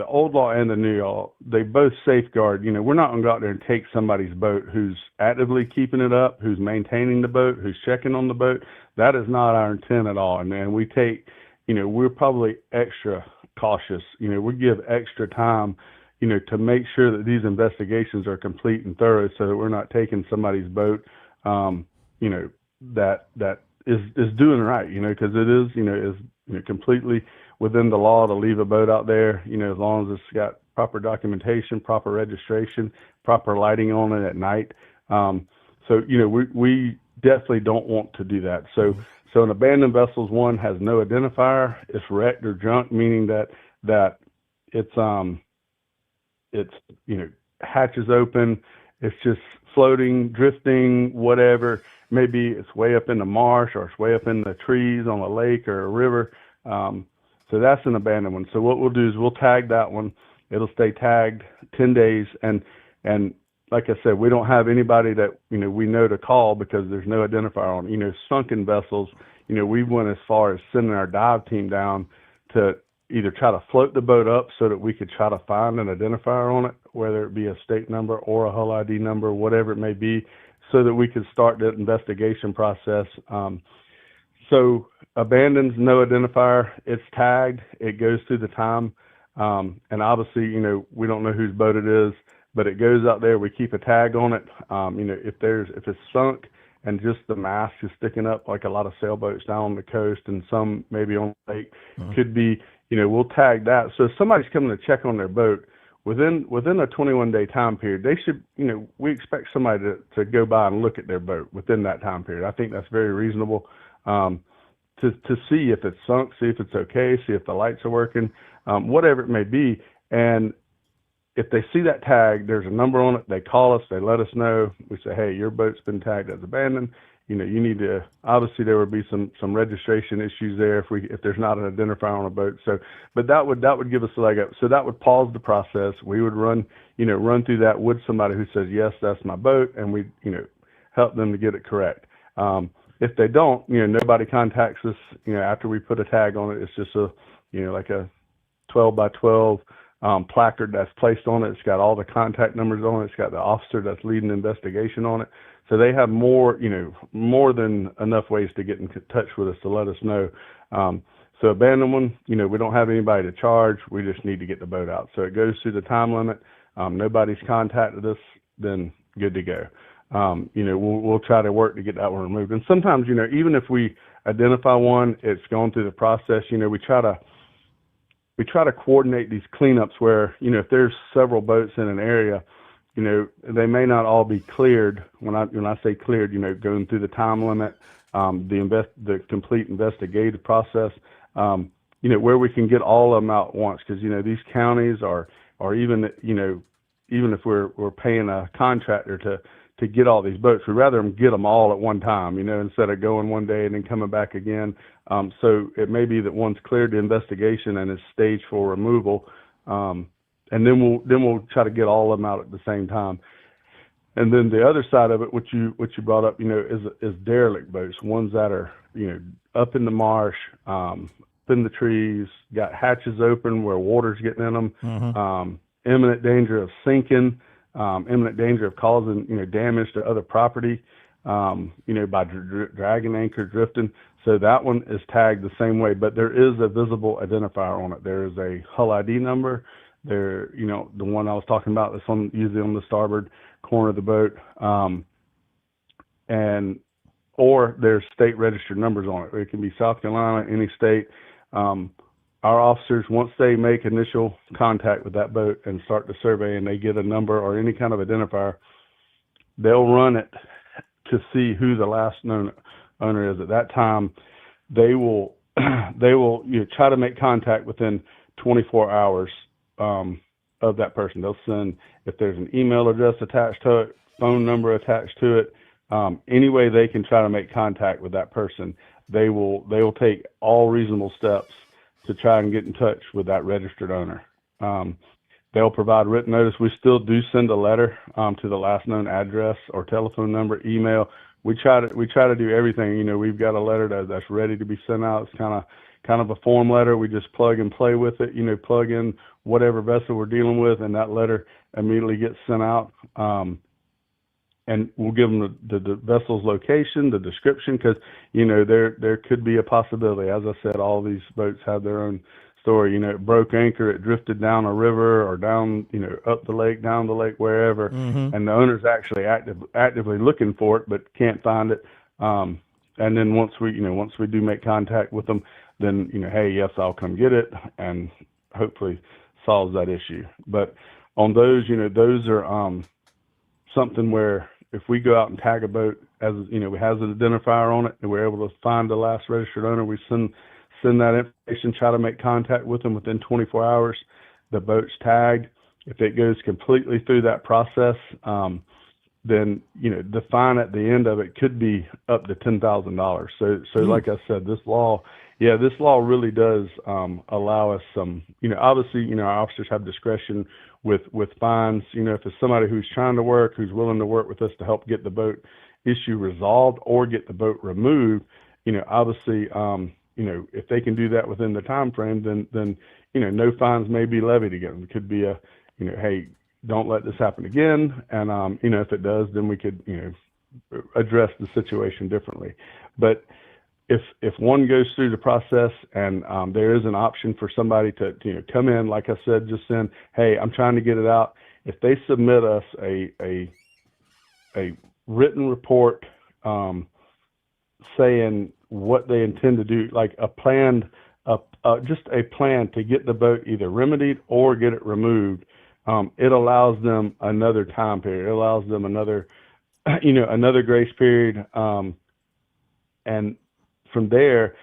old law and the new law, they both safeguard. We're not going to go out there and take somebody's boat who's actively keeping it up, who's maintaining the boat, who's checking on the boat. That is not our intent at all. And we take, we're probably extra cautious. We give extra time, to make sure that these investigations are complete and thorough, so that we're not taking somebody's boat, that is doing right, because it is completely within the law to leave a boat out there, as long as it's got proper documentation, proper registration, proper lighting on it at night. So we definitely don't want to do that. So an abandoned vessel's one has no identifier. It's wrecked or junk, meaning that it's hatches open. It's just floating, drifting, whatever. Maybe it's way up in the marsh, or it's way up in the trees on a lake or a river. So that's an abandoned one. So what we'll do is we'll tag that one. It'll stay tagged 10 days. And like I said, we don't have anybody that, we know to call because there's no identifier on. Sunken vessels, we went as far as sending our dive team down to either try to float the boat up so that we could try to find an identifier on it, whether it be a state number or a hull ID number, whatever it may be, so that we could start the investigation process. So abandoned, no identifier, it's tagged, it goes through the time. And obviously, we don't know whose boat it is, but it goes out there, we keep a tag on it. If it's sunk and just the mast is sticking up, like a lot of sailboats down on the coast and some maybe on the lake, could be, we'll tag that. So if somebody's coming to check on their boat, within a 21-day time period, they should, we expect somebody to go by and look at their boat within that time period. I think that's very reasonable. To see if it's sunk, see if it's okay, see if the lights are working, whatever it may be. And if they see that tag, there's a number on it, they call us, they let us know. We say, hey, your boat's been tagged as abandoned. You need to, obviously there would be some registration issues there if there's not an identifier on a boat. So, but that would give us a leg up. So that would pause the process. We would run through that with somebody who says, yes, that's my boat, and we, help them to get it correct. If they don't, nobody contacts us, after we put a tag on it. It's just like a 12 by 12 placard that's placed on it. It's got all the contact numbers on it. It's got the officer that's leading the investigation on it. So they have more than enough ways to get in touch with us to let us know. So abandoned one, we don't have anybody to charge. We just need to get the boat out. So it goes through the time limit. Nobody's contacted us, then good to go. We'll try to work to get that one removed. And sometimes, even if we identify one, it's going through the process. We try to coordinate these cleanups where, if there's several boats in an area, they may not all be cleared. When I say cleared, going through the time limit, the complete investigative process, where we can get all of them out at once. Because, these counties are even, even if we're paying a contractor to get all these boats, we'd rather them get them all at one time, instead of going one day and then coming back again. So it may be that one's cleared the investigation and is staged for removal. And then we'll try to get all of them out at the same time. And then the other side of it, which you brought up, is derelict boats, ones that are, up in the marsh, up in the trees, got hatches open where water's getting in them, imminent danger of sinking, imminent danger of causing, damage to other property, by dragging anchor, drifting. So that one is tagged the same way, but there is a visible identifier on it. There is a hull ID number. There, the one I was talking about that's usually on the starboard corner of the boat, or there's state registered numbers on it. It can be South Carolina, any state, our officers, once they make initial contact with that boat and start the survey and they get a number or any kind of identifier, they'll run it to see who the last known owner is. At that time, they will try to make contact within 24 hours of that person. They'll send, if there's an email address attached to it, phone number attached to it, any way they can try to make contact with that person, they will take all reasonable steps to try and get in touch with that registered owner. They'll provide written notice. We still do send a letter to the last known address or telephone number, email. We try to do everything. You know, we've got a letter that's ready to be sent out. It's kind of a form letter. We just plug and play with it. You know, plug in whatever vessel we're dealing with, and that letter immediately gets sent out. And we'll give them the vessel's location, the description, because, you know, there could be a possibility. As I said, all these boats have their own story. You know, it broke anchor, it drifted down a river or down, you know, up the lake, down the lake, wherever, and the owner's actually actively looking for it but can't find it. And then once we do make contact with them, then, you know, hey, yes, I'll come get it, and hopefully solves that issue. But on those, you know, those are something where if we go out and tag a boat, as you know, it has an identifier on it, and we're able to find the last registered owner, we send that information, try to make contact with them within 24 hours. The boat's tagged. If it goes completely through that process, then, you know, the fine at the end of it could be up to $10,000. So like I said, this law really does allow us some, you know, obviously, you know, our officers have discretion with fines. You know, if it's somebody who's trying to work, who's willing to work with us to help get the boat issue resolved or get the boat removed, you know, obviously, you know, if they can do that within the time frame, then you know, no fines may be levied again. It could be a, you know, hey, don't let this happen again, and you know, if it does, then we could, you know, address the situation differently. But if one goes through the process and there is an option for somebody to, you know, come in, like I said, just send, hey, I'm trying to get it out. If they submit us a written report saying what they intend to do, like a plan, just a plan to get the boat either remedied or get it removed, it allows them another time period. It allows them another, you know, another grace period, and from there,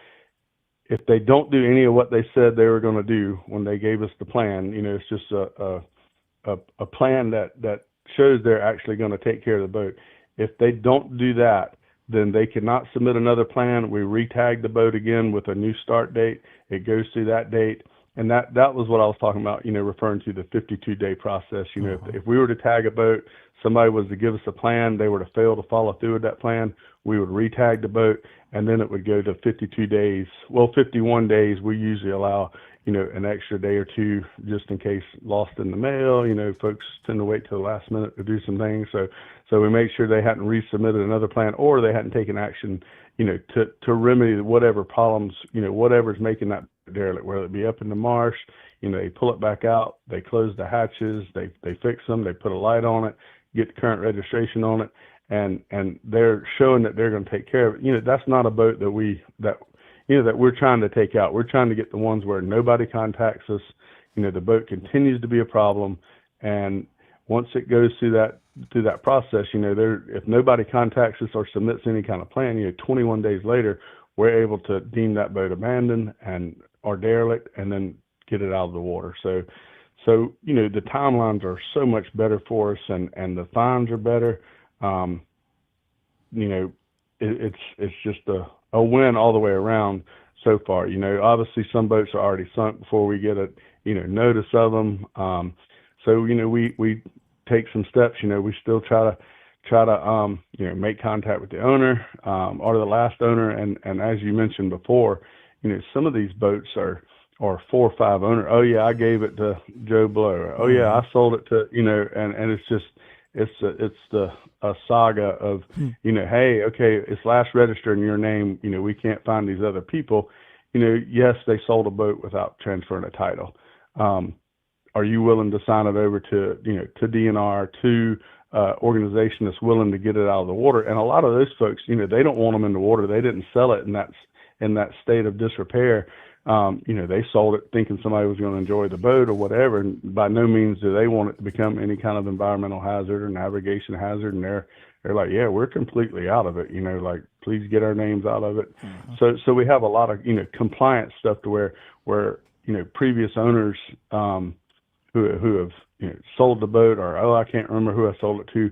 if they don't do any of what they said they were going to do when they gave us the plan, you know, it's just a plan that shows they're actually going to take care of the boat. If they don't do that, then they cannot submit another plan. We re-tag the boat again with a new start date. It goes through that date. And that was what I was talking about, you know, referring to the 52-day process. You know, if we were to tag a boat, somebody was to give us a plan, they were to fail to follow through with that plan, we would re-tag the boat, and then it would go to 52 days. Well, 51 days, we usually allow, you know, an extra day or two just in case lost in the mail. You know, folks tend to wait till the last minute to do some things. So we make sure they hadn't resubmitted another plan or they hadn't taken action, you know, to remedy whatever problems, you know, whatever's making that derelict, whether it be up in the marsh, you know, they pull it back out, they close the hatches, they fix them, they put a light on it, get current registration on it, and they're showing that they're going to take care of it. You know, that's not a boat that we're trying to take out. We're trying to get the ones where nobody contacts us. You know, the boat continues to be a problem, and once it goes through that process, you know, if nobody contacts us or submits any kind of plan, you know, 21 days later, we're able to deem that boat abandoned or derelict, and then get it out of the water. So you know, the timelines are so much better for us, and the fines are better. You know, it's just a win all the way around so far. You know, obviously some boats are already sunk before we get notice of them. So, you know, we take some steps. You know, we still try to you know, make contact with the owner or the last owner, and as you mentioned before, you know, some of these boats are 4 or 5 owners. Oh yeah, I gave it to Joe Blow. Oh yeah, I sold it to, you know, and it's just a saga of, you know, hey, okay, it's last registered in your name. You know, we can't find these other people. You know, yes, they sold a boat without transferring a title. Are you willing to sign it over to, you know, to DNR, to organization that's willing to get it out of the water? And a lot of those folks, you know, they don't want them in the water. They didn't sell it in that state of disrepair. they sold it thinking somebody was going to enjoy the boat or whatever, and by no means do they want it to become any kind of environmental hazard or navigation hazard, and they're like, yeah, we're completely out of it, like, please get our names out of it. So we have a lot of, compliance stuff to where previous owners who have, sold the boat, or, I can't remember who I sold it to,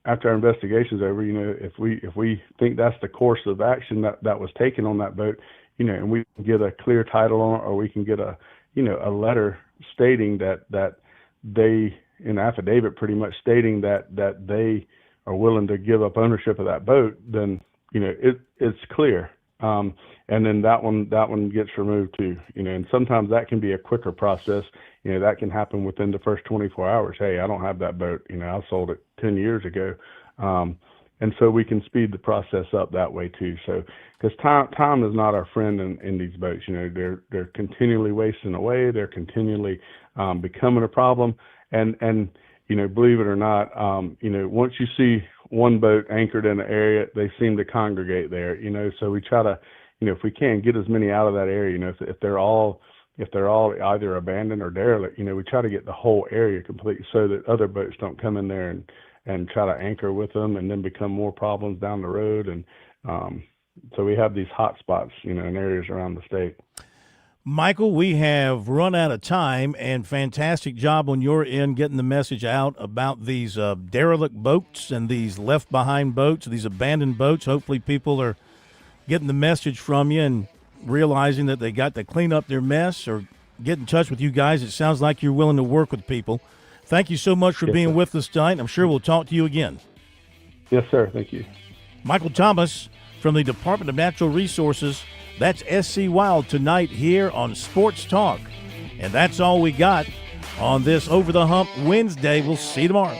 after our investigation's over, if we think that's the course of action that was taken on that boat, and we can get a clear title on it, or we can get a letter stating that they, an affidavit pretty much stating that they are willing to give up ownership of that boat, then, it's clear. And then that one gets removed too, and sometimes that can be a quicker process. That can happen within the first 24 hours. Hey, I don't have that boat. I sold it 10 years ago. And so we can speed the process up that way too. So, because time is not our friend in these boats. They're continually wasting away. They're continually becoming a problem. And believe it or not, once you see one boat anchored in an area, they seem to congregate there. So we try to, if we can, get as many out of that area. If they're all either abandoned or derelict, we try to get the whole area complete so that other boats don't come in there and try to anchor with them and then become more problems down the road. And so we have these hot spots, in areas around the state. Michael, we have run out of time, and fantastic job on your end getting the message out about these derelict boats and these left-behind boats, these abandoned boats. Hopefully people are getting the message from you and realizing that they got to clean up their mess or get in touch with you guys. It sounds like you're willing to work with people. Thank you so much for being with us tonight. I'm sure we'll talk to you again. Yes, sir. Thank you. Michael Thomas from the Department of Natural Resources. That's SC Wild tonight here on Sports Talk. And that's all we got on this Over the Hump Wednesday. We'll see you tomorrow.